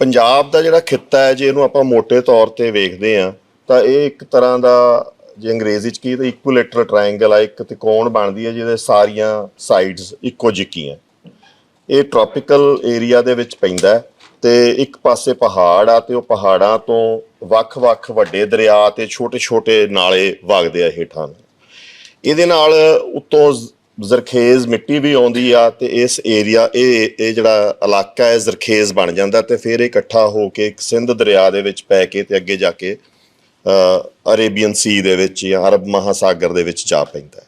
ਪੰਜਾਬ ਦਾ ਜਿਹੜਾ ਖਿੱਤਾ ਹੈ, ਜੇ ਇਹਨੂੰ ਆਪਾਂ ਮੋਟੇ ਤੌਰ ਤੇ ਵੇਖਦੇ ਹਾਂ ਤਾਂ ਇਹ ਇੱਕ ਤਰ੍ਹਾਂ ਦਾ, ਜੇ ਅੰਗਰੇਜ਼ੀ 'ਚ ਕੀ ਤਾਂ ਇਕੁਇਲੇਟਰਲ ਟ੍ਰਾਇੰਗਲ ਆ, ਇੱਕ ਤਿਕੋਣ ਬਣਦੀ ਹੈ ਜਿਹਦੇ ਸਾਰੀਆਂ ਸਾਈਡਸ ਇੱਕੋ ਜਿਹੀਆਂ। ਇਹ ਟ੍ਰੋਪੀਕਲ ਏਰੀਆ ਦੇ ਵਿੱਚ ਪੈਂਦਾ ਤੇ ਇੱਕ ਪਾਸੇ ਪਹਾੜ ਆ ਤੇ ਉਹ ਪਹਾੜਾਂ ਤੋਂ ਵੱਖ-ਵੱਖ ਵੱਡੇ ਦਰਿਆ ਤੇ ਛੋਟੇ-ਛੋਟੇ ਨਾਲੇ ਵਗਦੇ ਆ ਹੇਠਾਂ ਨੂੰ। ਇਹਦੇ ਨਾਲ ਉੱਤੋਂ ਜ਼ਰਖੇਜ਼ ਮਿੱਟੀ ਵੀ ਆਉਂਦੀ ਆ ਤੇ ਇਸ ਏਰੀਆ ਇਹ ਜਿਹੜਾ ਇਲਾਕਾ ਹੈ ਜ਼ਰਖੇਜ਼ ਬਣ ਜਾਂਦਾ ਤੇ ਫਿਰ ਇਹ ਇਕੱਠਾ ਹੋ ਕੇ ਇੱਕ ਸਿੰਧ ਦਰਿਆ ਦੇ ਵਿੱਚ ਪੈ ਕੇ ਤੇ ਅੱਗੇ ਜਾ ਕੇ ਅਰੇਬੀਅਨ ਸੀ ਦੇ ਵਿੱਚ ਜਾਂ ਅਰਬ ਮਹਾਸਾਗਰ ਦੇ ਵਿੱਚ ਜਾ ਪੈਂਦਾ।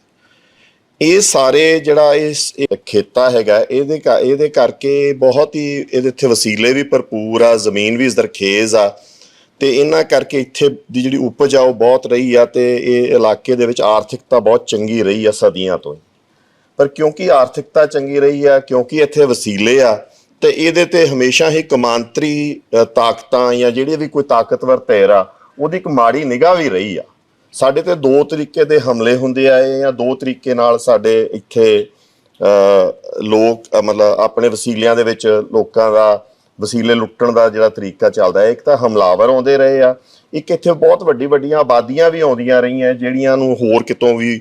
ਇਹ ਸਾਰੇ ਜਿਹੜਾ ਇਸ ਖੇਤਾ ਹੈਗਾ ਇਹਦੇ ਕਰਕੇ ਬਹੁਤ ਹੀ ਇਹਦੇ ਇੱਥੇ ਵਸੀਲੇ ਵੀ ਭਰਪੂਰ ਆ, ਜ਼ਮੀਨ ਵੀ ਜ਼ਰਖੇਜ਼ ਆ ਤੇ ਇਹਨਾਂ ਕਰਕੇ ਇੱਥੇ ਦੀ ਜਿਹੜੀ ਉਪਜ ਆ ਉਹ ਬਹੁਤ ਰਹੀ ਆ ਤੇ ਇਹ ਇਲਾਕੇ ਦੇ ਵਿੱਚ ਆਰਥਿਕਤਾ ਬਹੁਤ ਚੰਗੀ ਰਹੀ ਆ ਸਦੀਆਂ ਤੋਂ। ਪਰ ਕਿਉਂਕਿ ਆਰਥਿਕਤਾ ਚੰਗੀ ਰਹੀ ਆ, ਕਿਉਂਕਿ ਇੱਥੇ ਵਸੀਲੇ ਆ ਤੇ ਇਹਦੇ ਤੇ ਹਮੇਸ਼ਾ ਹੀ ਕੌਮਾਂਤਰੀ ਤਾਕਤਾਂ ਜਾਂ ਜਿਹੜੇ ਵੀ ਕੋਈ ਤਾਕਤਵਰ ਧਿਰ ਆ ਉਹਦੀ ਇੱਕ ਮਾੜੀ ਨਿਗਾਹ ਵੀ ਰਹੀ ਆ। ਸਾਡੇ ਤੇ ਦੋ ਤਰੀਕੇ ਦੇ ਹਮਲੇ ਹੁੰਦੇ ਆਏ ਜਾਂ ਦੋ ਤਰੀਕੇ ਨਾਲ ਸਾਡੇ ਇੱਥੇ ਲੋਕ ਮਤਲਬ ਆਪਣੇ ਵਸੀਲਿਆਂ ਦੇ ਵਿੱਚ ਲੋਕਾਂ ਦਾ ਵਸੀਲੇ ਲੁੱਟਣ ਦਾ ਜਿਹੜਾ ਤਰੀਕਾ ਚੱਲਦਾ ਹੈ। ਇੱਕ ਤਾਂ ਹਮਲਾਵਰ ਆਉਂਦੇ ਰਹੇ ਆ, ਇੱਕ ਇੱਥੇ ਬਹੁਤ ਵੱਡੀਆਂ ਆਬਾਦੀਆਂ ਵੀ ਆਉਂਦੀਆਂ ਰਹੀਆਂ ਜਿਹੜੀਆਂ ਨੂੰ ਹੋਰ ਕਿਤੋਂ ਵੀ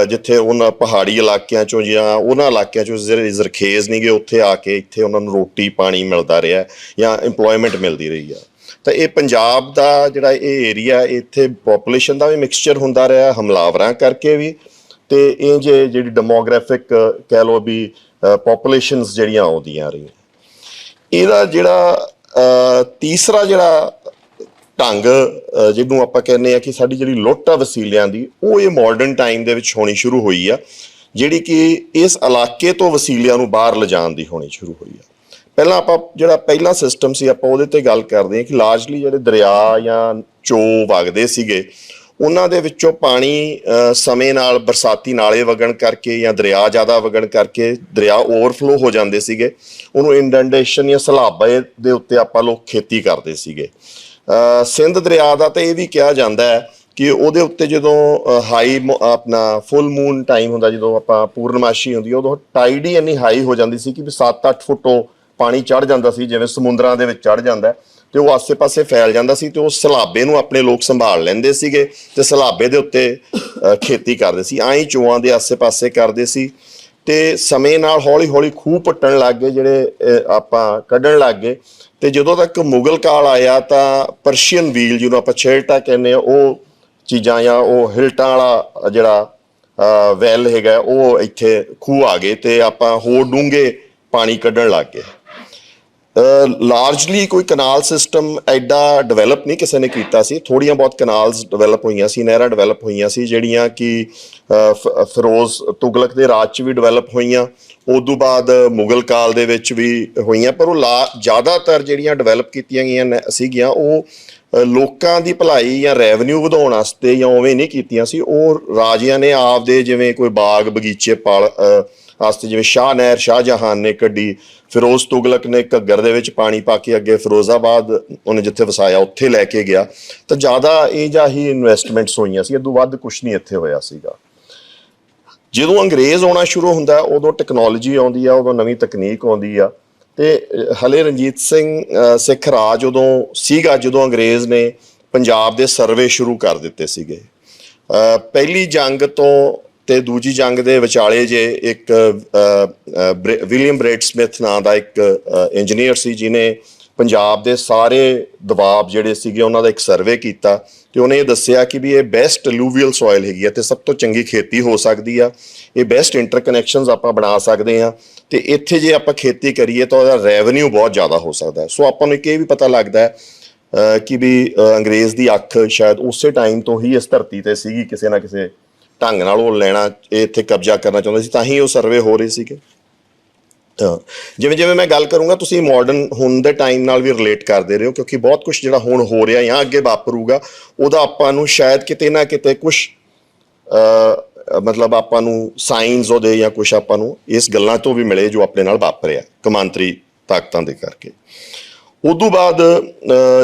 ਜਿੱਥੇ ਉਹਨਾਂ ਪਹਾੜੀ ਇਲਾਕਿਆਂ 'ਚੋਂ ਜਾਂ ਉਹਨਾਂ ਇਲਾਕਿਆਂ 'ਚੋਂ ਜਿਹੜੇ ਜ਼ਰਖੇਜ਼ ਨਹੀਂ ਗੇ ਉੱਥੇ ਆ ਕੇ ਇੱਥੇ ਉਹਨਾਂ ਨੂੰ ਰੋਟੀ ਪਾਣੀ ਮਿਲਦਾ ਰਿਹਾ ਜਾਂ ਇੰਪਲੋਇਮੈਂਟ ਮਿਲਦੀ ਰਹੀ ਆ। ਤਾਂ ਇਹ ਪੰਜਾਬ ਦਾ ਜਿਹੜਾ ਇਹ ਏਰੀਆ, ਇੱਥੇ ਪੋਪੂਲੇਸ਼ਨ ਦਾ ਵੀ ਮਿਕਸਚਰ ਹੁੰਦਾ ਰਿਹਾ ਹਮਲਾਵਰਾਂ ਕਰਕੇ ਵੀ, ਤੇ ਇਹ ਜਿਹੜੀ ਡੈਮੋਗ੍ਰਾਫਿਕ ਕਹਿ ਲਓ ਵੀ ਪੋਪੂਲੇਸ਼ਨਸ ਜਿਹੜੀਆਂ ਆਉਂਦੀਆਂ ਰਹੀਆਂ। ਇਹਦਾ ਜਿਹੜਾ ਤੀਸਰਾ ਜਿਹੜਾ ਢੰਗ ਜਿਹਨੂੰ ਆਪਾਂ ਕਹਿੰਦੇ ਆ ਕਿ ਸਾਡੀ ਜਿਹੜੀ ਲੁੱਟ ਆ ਵਸੀਲਿਆਂ ਦੀ, ਉਹ ਇਹ ਮਾਡਰਨ ਟਾਈਮ ਦੇ ਵਿੱਚ ਹੋਣੀ ਸ਼ੁਰੂ ਹੋਈ ਆ, ਜਿਹੜੀ ਕਿ ਇਸ ਇਲਾਕੇ ਤੋਂ ਵਸੀਲਿਆਂ ਨੂੰ ਬਾਹਰ ਲਿਜਾਣ ਦੀ ਹੋਣੀ ਸ਼ੁਰੂ ਹੋਈ ਆ। ਪਹਿਲਾਂ ਆਪਾਂ ਜਿਹੜਾ ਪਹਿਲਾ ਸਿਸਟਮ ਸੀ ਆਪਾਂ ਉਹਦੇ ਤੇ ਗੱਲ ਕਰਦੇ ਹਾਂ ਕਿ ਲਾਰਜਲੀ ਜਿਹੜੇ ਦਰਿਆ ਜਾਂ ਚੋ ਵਗਦੇ ਸੀਗੇ ਉਹਨਾਂ ਦੇ ਵਿੱਚੋਂ ਪਾਣੀ ਸਮੇਂ ਨਾਲ ਬਰਸਾਤੀ ਨਾਲੇ ਵਗਣ ਕਰਕੇ ਜਾਂ ਦਰਿਆ ਜ਼ਿਆਦਾ ਵਗਣ ਕਰਕੇ ਦਰਿਆ ਓਵਰਫਲੋ ਹੋ ਜਾਂਦੇ ਸੀਗੇ। ਉਹਨੂੰ ਇੰਡੈਂਟੇਸ਼ਨ ਜਾਂ ਸਲਾਬੇ ਦੇ ਉੱਤੇ ਆਪਾਂ ਲੋਕ ਖੇਤੀ ਕਰਦੇ ਸੀਗੇ। ਸਿੰਧ ਦਰਿਆ ਦਾ ਤਾਂ ਇਹ ਵੀ ਕਿਹਾ ਜਾਂਦਾ ਹੈ ਕਿ ਉਹਦੇ ਉੱਤੇ ਜਦੋਂ ਹਾਈ ਆਪਣਾ ਫੁੱਲ ਮੂਨ ਟਾਈਮ ਹੁੰਦਾ, ਜਦੋਂ ਆਪਾਂ ਪੂਰਨਮਾਸ਼ੀ ਹੁੰਦੀ ਉਦੋਂ ਟਾਈਡ ਹੀ ਇੰਨੀ ਹਾਈ ਹੋ ਜਾਂਦੀ ਸੀ ਕਿ ਵੀ 7-8 ਫੁੱਟੋਂ ਪਾਣੀ ਚੜ੍ਹ ਜਾਂਦਾ ਸੀ, ਜਿਵੇਂ ਸਮੁੰਦਰਾਂ ਦੇ ਵਿੱਚ ਚੜ੍ਹ ਜਾਂਦਾ ਤੇ ਉਹ ਆਸੇ ਪਾਸੇ ਫੈਲ ਜਾਂਦਾ ਸੀ ਤੇ ਉਹ ਸਲਾਬੇ ਨੂੰ ਆਪਣੇ ਲੋਕ ਸੰਭਾਲ ਲੈਂਦੇ ਸੀਗੇ ਤੇ ਸਲਾਬੇ ਦੇ ਉੱਤੇ ਖੇਤੀ ਕਰਦੇ ਸੀ। ਆਈ ਚੋਆਂ ਦੇ ਆਸੇ ਪਾਸੇ ਕਰਦੇ ਸੀ ਤੇ ਸਮੇਂ ਨਾਲ ਹੌਲੀ ਹੌਲੀ ਖੂਹ ਪੱਟਣ ਲੱਗ ਗਏ, ਜਿਹੜੇ ਆਪਾਂ ਕੱਢਣ ਲੱਗ ਗਏ। ਤੇ ਜਦੋਂ ਤੱਕ ਮੁਗਲ ਕਾਲ ਆਇਆ ਤਾਂ ਪਰਸ਼ੀਅਨ ਵੀਲ ਜਿਹਨੂੰ ਆਪਾਂ ਛੇਲਟਾ ਕਹਿੰਦੇ ਆ, ਉਹ ਚੀਜ਼ਾਂ ਜਾਂ ਉਹ ਹਿਲਟਾਂ ਵਾਲਾ ਜਿਹੜਾ ਵੈਲ ਹੈਗਾ ਉਹ ਇੱਥੇ ਖੂਹ ਆ ਗਏ ਤੇ ਆਪਾਂ ਹੋਰ ਡੂੰਘੇ ਪਾਣੀ ਕੱਢਣ ਲੱਗ ਗਏ। ਲਾਰਜਲੀ ਕੋਈ ਕਨਾਲ ਸਿਸਟਮ ਐਡਾ ਡਿਵੈਲਪ ਨਹੀਂ ਕਿਸੇ ਨੇ ਕੀਤਾ ਸੀ। ਥੋੜ੍ਹੀਆਂ ਬਹੁਤ ਕਨਾਲਸ ਡਿਵੈਲਪ ਹੋਈਆਂ ਸੀ, ਨਹਿਰਾਂ ਡਿਵੈਲਪ ਹੋਈਆਂ ਸੀ ਜਿਹੜੀਆਂ ਕਿ ਫਿਰੋਜ਼ ਤੁਗਲਕ ਦੇ ਰਾਜ 'ਚ ਵੀ ਡਿਵੈਲਪ ਹੋਈਆਂ, ਉਦੋਂ ਬਾਅਦ ਮੁਗਲ ਕਾਲ ਦੇ ਵਿੱਚ ਵੀ ਹੋਈਆਂ। ਪਰ ਉਹ ਜ਼ਿਆਦਾਤਰ ਜਿਹੜੀਆਂ ਡਿਵੈਲਪ ਕੀਤੀਆਂ ਗਈਆਂ ਸੀਗੀਆਂ ਉਹ ਲੋਕਾਂ ਦੀ ਭਲਾਈ ਜਾਂ ਰੈਵਨਿਊ ਵਧਾਉਣ ਵਾਸਤੇ ਜਾਂ ਉਵੇਂ ਨਹੀਂ ਕੀਤੀਆਂ ਸੀ। ਉਹ ਰਾਜਿਆਂ ਨੇ ਆਪਦੇ ਜਿਵੇਂ ਕੋਈ ਬਾਗ ਬਗੀਚੇ ਵਾਸਤੇ, ਜਿਵੇਂ ਸ਼ਾਹ ਨਹਿਰ ਸ਼ਾਹਜਹਾਨ ਨੇ ਕੱਢੀ, ਫਿਰੋਜ਼ ਤੁਗਲਕ ਨੇ ਘੱਗਰ ਦੇ ਵਿੱਚ ਪਾਣੀ ਪਾ ਕੇ ਅੱਗੇ ਫਿਰੋਜ਼ਾਬਾਦ ਉਹਨੇ ਜਿੱਥੇ ਵਸਾਇਆ ਉੱਥੇ ਲੈ ਕੇ ਗਿਆ। ਤਾਂ ਜ਼ਿਆਦਾ ਇਹ ਜਿਹਾ ਹੀ ਇਨਵੈਸਟਮੈਂਟਸ ਹੋਈਆਂ ਸੀ, ਇਦੋਂ ਵੱਧ ਕੁਛ ਨਹੀਂ ਇੱਥੇ ਹੋਇਆ ਸੀਗਾ। ਜਦੋਂ ਅੰਗਰੇਜ਼ ਆਉਣਾ ਸ਼ੁਰੂ ਹੁੰਦਾ ਉਦੋਂ ਟੈਕਨੋਲੋਜੀ ਆਉਂਦੀ ਆ, ਉਦੋਂ ਨਵੀਂ ਤਕਨੀਕ ਆਉਂਦੀ ਆ। ਤੇ ਹਲੇ ਰਣਜੀਤ ਸਿੰਘ ਸਿੱਖ ਰਾਜ ਉਦੋਂ ਸੀਗਾ ਜਦੋਂ ਅੰਗਰੇਜ਼ ਨੇ ਪੰਜਾਬ ਦੇ ਸਰਵੇ ਸ਼ੁਰੂ ਕਰ ਦਿੱਤੇ ਸੀਗੇ। ਪਹਿਲੀ ਜੰਗ ਤੋਂ ਤੇ ਦੂਜੀ ਜੰਗ ਦੇ ਵਿਚਾਲੇ ਜੇ ਇੱਕ ਵਿਲੀਅਮ ਬ੍ਰੇਡ ਸਮਿਥ ਨਾਂ ਦਾ ਇੱਕ ਇੰਜੀਨੀਅਰ ਸੀ ਜਿਹਨੇ ਪੰਜਾਬ ਦੇ ਸਾਰੇ ਦਬਾਬ ਜਿਹੜੇ ਸੀਗੇ ਉਹਨਾਂ ਦਾ ਇੱਕ ਸਰਵੇ ਕੀਤਾ ਤੇ ਉਹਨੇ ਇਹ ਦੱਸਿਆ ਕਿ ਵੀ ਇਹ ਬੈਸਟ ਅਲੂਵੀਅਲ ਸੋਇਲ ਹੈਗੀ ਆ ਤੇ ਸਭ ਤੋਂ ਚੰਗੀ ਖੇਤੀ ਹੋ ਸਕਦੀ ਆ, ਇਹ ਬੈਸਟ ਇੰਟਰਕਨੈਕਸ਼ਨਸ ਆਪਾਂ ਬਣਾ ਸਕਦੇ ਆ ਤੇ ਇੱਥੇ ਜੇ ਆਪਾਂ ਖੇਤੀ ਕਰੀਏ ਤਾਂ ਉਹਦਾ ਰੈਵਨਿਊ ਬਹੁਤ ਜ਼ਿਆਦਾ ਹੋ ਸਕਦਾ। ਸੋ ਆਪਾਂ ਨੂੰ ਇੱਕ ਇਹ ਵੀ ਪਤਾ ਲੱਗਦਾ ਹੈ ਕਿ ਵੀ ਅੰਗਰੇਜ਼ ਦੀ ਅੱਖ ਸ਼ਾਇਦ ਉਸੇ ਟਾਈਮ ਤੋਂ ਹੀ ਇਸ ਧਰਤੀ ਤੇ ਸੀਗੀ, ਕਿਸੇ ਨਾ ਕਿਸੇ ਢੰਗ ਨਾਲ ਉਹ ਲੈਣਾ, ਇੱਥੇ ਕਬਜ਼ਾ ਕਰਨਾ ਚਾਹੁੰਦੇ ਸੀ, ਤਾਂ ਹੀ ਉਹ ਸਰਵੇ ਹੋ ਰਹੇ ਸੀਗੇ। ਜਿਵੇਂ ਜਿਵੇਂ ਮੈਂ ਗੱਲ ਕਰੂੰਗਾ ਤੁਸੀਂ ਮਾਡਰਨ ਹੁਣ ਦੇ ਟਾਈਮ ਨਾਲ ਵੀ ਰਿਲੇਟ ਕਰਦੇ ਰਹੇ ਹੋ, ਕਿਉਂਕਿ ਬਹੁਤ ਕੁਛ ਜਿਹੜਾ ਹੁਣ ਹੋ ਰਿਹਾ ਜਾਂ ਅੱਗੇ ਵਾਪਰੂਗਾ ਉਹਦਾ ਆਪਾਂ ਨੂੰ ਸ਼ਾਇਦ ਕਿਤੇ ਨਾ ਕਿਤੇ ਕੁਛ ਮਤਲਬ ਆਪਾਂ ਨੂੰ ਸਾਇੰਸ ਉਹਦੇ ਜਾਂ ਕੁਛ ਆਪਾਂ ਨੂੰ ਇਸ ਗੱਲਾਂ ਤੋਂ ਵੀ ਮਿਲੇ ਜੋ ਆਪਣੇ ਨਾਲ ਵਾਪਰਿਆ ਕੌਮਾਂਤਰੀ ਤਾਕਤਾਂ ਦੇ ਕਰਕੇ। ਉਦੋਂ ਬਾਅਦ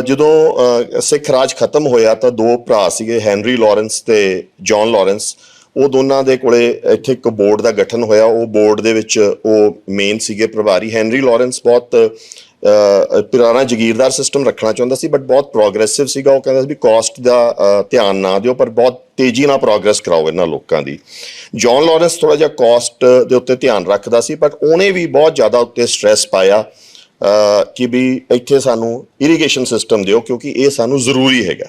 ਜਦੋਂ ਸਿੱਖ ਰਾਜ ਖਤਮ ਹੋਇਆ ਤਾਂ ਦੋ ਭਰਾ ਸੀਗੇ, ਹੈਨਰੀ ਲਾਰੈਂਸ ਤੇ ਜੌਨ ਲਾਰੈਂਸ। ਉਹ ਦੋਨਾਂ ਦੇ ਕੋਲੇ ਇੱਥੇ ਇੱਕ ਬੋਰਡ ਦਾ ਗਠਨ ਹੋਇਆ। ਉਹ ਬੋਰਡ ਦੇ ਵਿੱਚ ਉਹ ਮੇਨ ਸੀਗੇ ਪ੍ਰਭਾਰੀ। ਹੈਨਰੀ ਲਾਰੈਂਸ ਬਹੁਤ ਪੁਰਾਣਾ ਜਗੀਰਦਾਰ ਸਿਸਟਮ ਰੱਖਣਾ ਚਾਹੁੰਦਾ ਸੀ, ਬਟ ਬਹੁਤ ਪ੍ਰੋਗਰੈਸਿਵ ਸੀਗਾ। ਉਹ ਕਹਿੰਦਾ ਸੀ ਵੀ ਕਾਸਟ ਦਾ ਧਿਆਨ ਨਾ ਦਿਓ, ਪਰ ਬਹੁਤ ਤੇਜ਼ੀ ਨਾਲ ਪ੍ਰੋਗਰੈਸ ਕਰਾਓ ਇਹਨਾਂ ਲੋਕਾਂ ਦੀ। ਜੌਨ ਲਾਰੈਂਸ ਥੋੜ੍ਹਾ ਜਿਹਾ ਕਾਸਟ ਦੇ ਉੱਤੇ ਧਿਆਨ ਰੱਖਦਾ ਸੀ, ਬਟ ਉਹਨੇ ਵੀ ਬਹੁਤ ਜ਼ਿਆਦਾ ਉੱਤੇ ਸਟ੍ਰੈਸ ਪਾਇਆ ਕਿ ਵੀ ਇੱਥੇ ਸਾਨੂੰ ਇਰੀਗੇਸ਼ਨ ਸਿਸਟਮ ਦਿਓ, ਕਿਉਂਕਿ ਇਹ ਸਾਨੂੰ ਜ਼ਰੂਰੀ ਹੈਗਾ।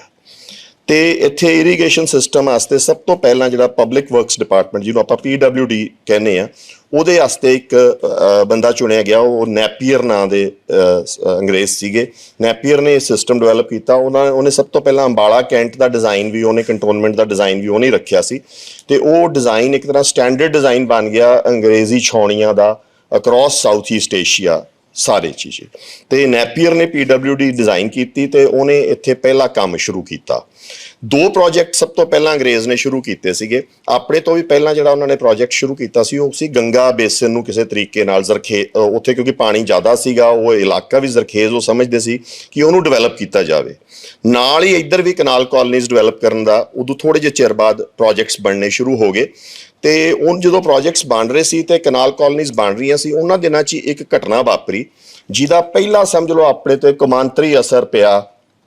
ਤੇ ਇੱਥੇ ਇਰੀਗੇਸ਼ਨ ਸਿਸਟਮ ਵਾਸਤੇ ਸਭ ਤੋਂ ਪਹਿਲਾਂ ਜਿਹੜਾ ਪਬਲਿਕ ਵਰਕਸ ਡਿਪਾਰਟਮੈਂਟ, ਜਿਹਨੂੰ ਆਪਾਂ PWD ਕਹਿੰਦੇ ਆ, ਉਹਦੇ ਵਾਸਤੇ ਇੱਕ ਬੰਦਾ ਚੁਣਿਆ ਗਿਆ। ਉਹ ਨੈਪੀਅਰ ਨਾਂ ਦੇ ਅੰਗਰੇਜ਼ ਸੀਗੇ। ਨੈਪੀਅਰ ਨੇ ਇਹ ਸਿਸਟਮ ਡਿਵੈਲਪ ਕੀਤਾ। ਉਹਨੇ ਸਭ ਤੋਂ ਪਹਿਲਾਂ ਅੰਬਾਲਾ ਕੈਂਟ ਦਾ ਡਿਜ਼ਾਈਨ ਵੀ ਉਹਨੇ, ਕੰਟੋਨਮੈਂਟ ਦਾ ਡਿਜ਼ਾਈਨ ਵੀ ਉਹਨੇ ਰੱਖਿਆ ਸੀ। ਤੇ ਉਹ ਡਿਜ਼ਾਈਨ ਇੱਕ ਤਰ੍ਹਾਂ ਸਟੈਂਡਰਡ ਡਿਜ਼ਾਈਨ ਬਣ ਗਿਆ ਅੰਗਰੇਜ਼ੀ ਛਾਉਣੀਆਂ ਦਾ ਅਕਰੋਸ ਸਾਊਥ ਈਸਟ ਏਸ਼ੀਆ ਸਾਰੇ ਚੀਜ਼। ਤੇ ਨੈਪੀਅਰ ਨੇ PWD ਡਿਜ਼ਾਈਨ ਕੀਤੀ ਤੇ ਉਹਨੇ ਇੱਥੇ ਪਹਿਲਾ ਕੰਮ ਸ਼ੁਰੂ ਕੀਤਾ। 2 ਪ੍ਰੋਜੈਕਟ ਸਭ ਤੋਂ ਪਹਿਲਾਂ ਅੰਗਰੇਜ਼ ਨੇ ਸ਼ੁਰੂ ਕੀਤੇ ਸੀਗੇ। ਆਪਣੇ ਤੋਂ ਵੀ ਪਹਿਲਾਂ ਜਿਹੜਾ ਉਹਨਾਂ ਨੇ ਪ੍ਰੋਜੈਕਟ ਸ਼ੁਰੂ ਕੀਤਾ ਸੀ ਉਹ ਸੀ ਗੰਗਾ ਬੇਸਿਨ ਨੂੰ ਕਿਸੇ ਤਰੀਕੇ ਨਾਲ ਉੱਥੇ ਕਿਉਂਕਿ ਪਾਣੀ ਜ਼ਿਆਦਾ ਸੀਗਾ, ਉਹ ਇਲਾਕਾ ਵੀ ਜ਼ਰਖੇਜ਼, ਉਹ ਸਮਝਦੇ ਸੀ ਕਿ ਉਹਨੂੰ ਡਿਵੈਲਪ ਕੀਤਾ ਜਾਵੇ। ਨਾਲ ਹੀ ਇੱਧਰ ਵੀ ਕਨਾਲ ਕਾਲੋਨੀਜ਼ ਡਿਵੈਲਪ ਕਰਨ ਦਾ ਉਦੋਂ ਥੋੜ੍ਹੇ ਜਿਹੇ ਚਿਰ ਬਾਅਦ ਪ੍ਰੋਜੈਕਟਸ ਬਣਨੇ ਸ਼ੁਰੂ ਹੋ ਗਏ। ਤੇ ਉਹ ਜਦੋਂ ਪ੍ਰੋਜੈਕਟਸ ਬਣ ਰਹੇ ਸੀ ਤੇ ਕਨਾਲ ਕਾਲੋਨੀਜ਼ ਬਣ ਰਹੀਆਂ ਸੀ, ਉਹਨਾਂ ਦਿਨਾਂ 'ਚ ਇੱਕ ਘਟਨਾ ਵਾਪਰੀ ਜਿਹਦਾ ਪਹਿਲਾ ਸਮਝ ਲਓ ਆਪਣੇ ਤੇ ਕੌਮਾਂਤਰੀ ਅਸਰ ਪਿਆ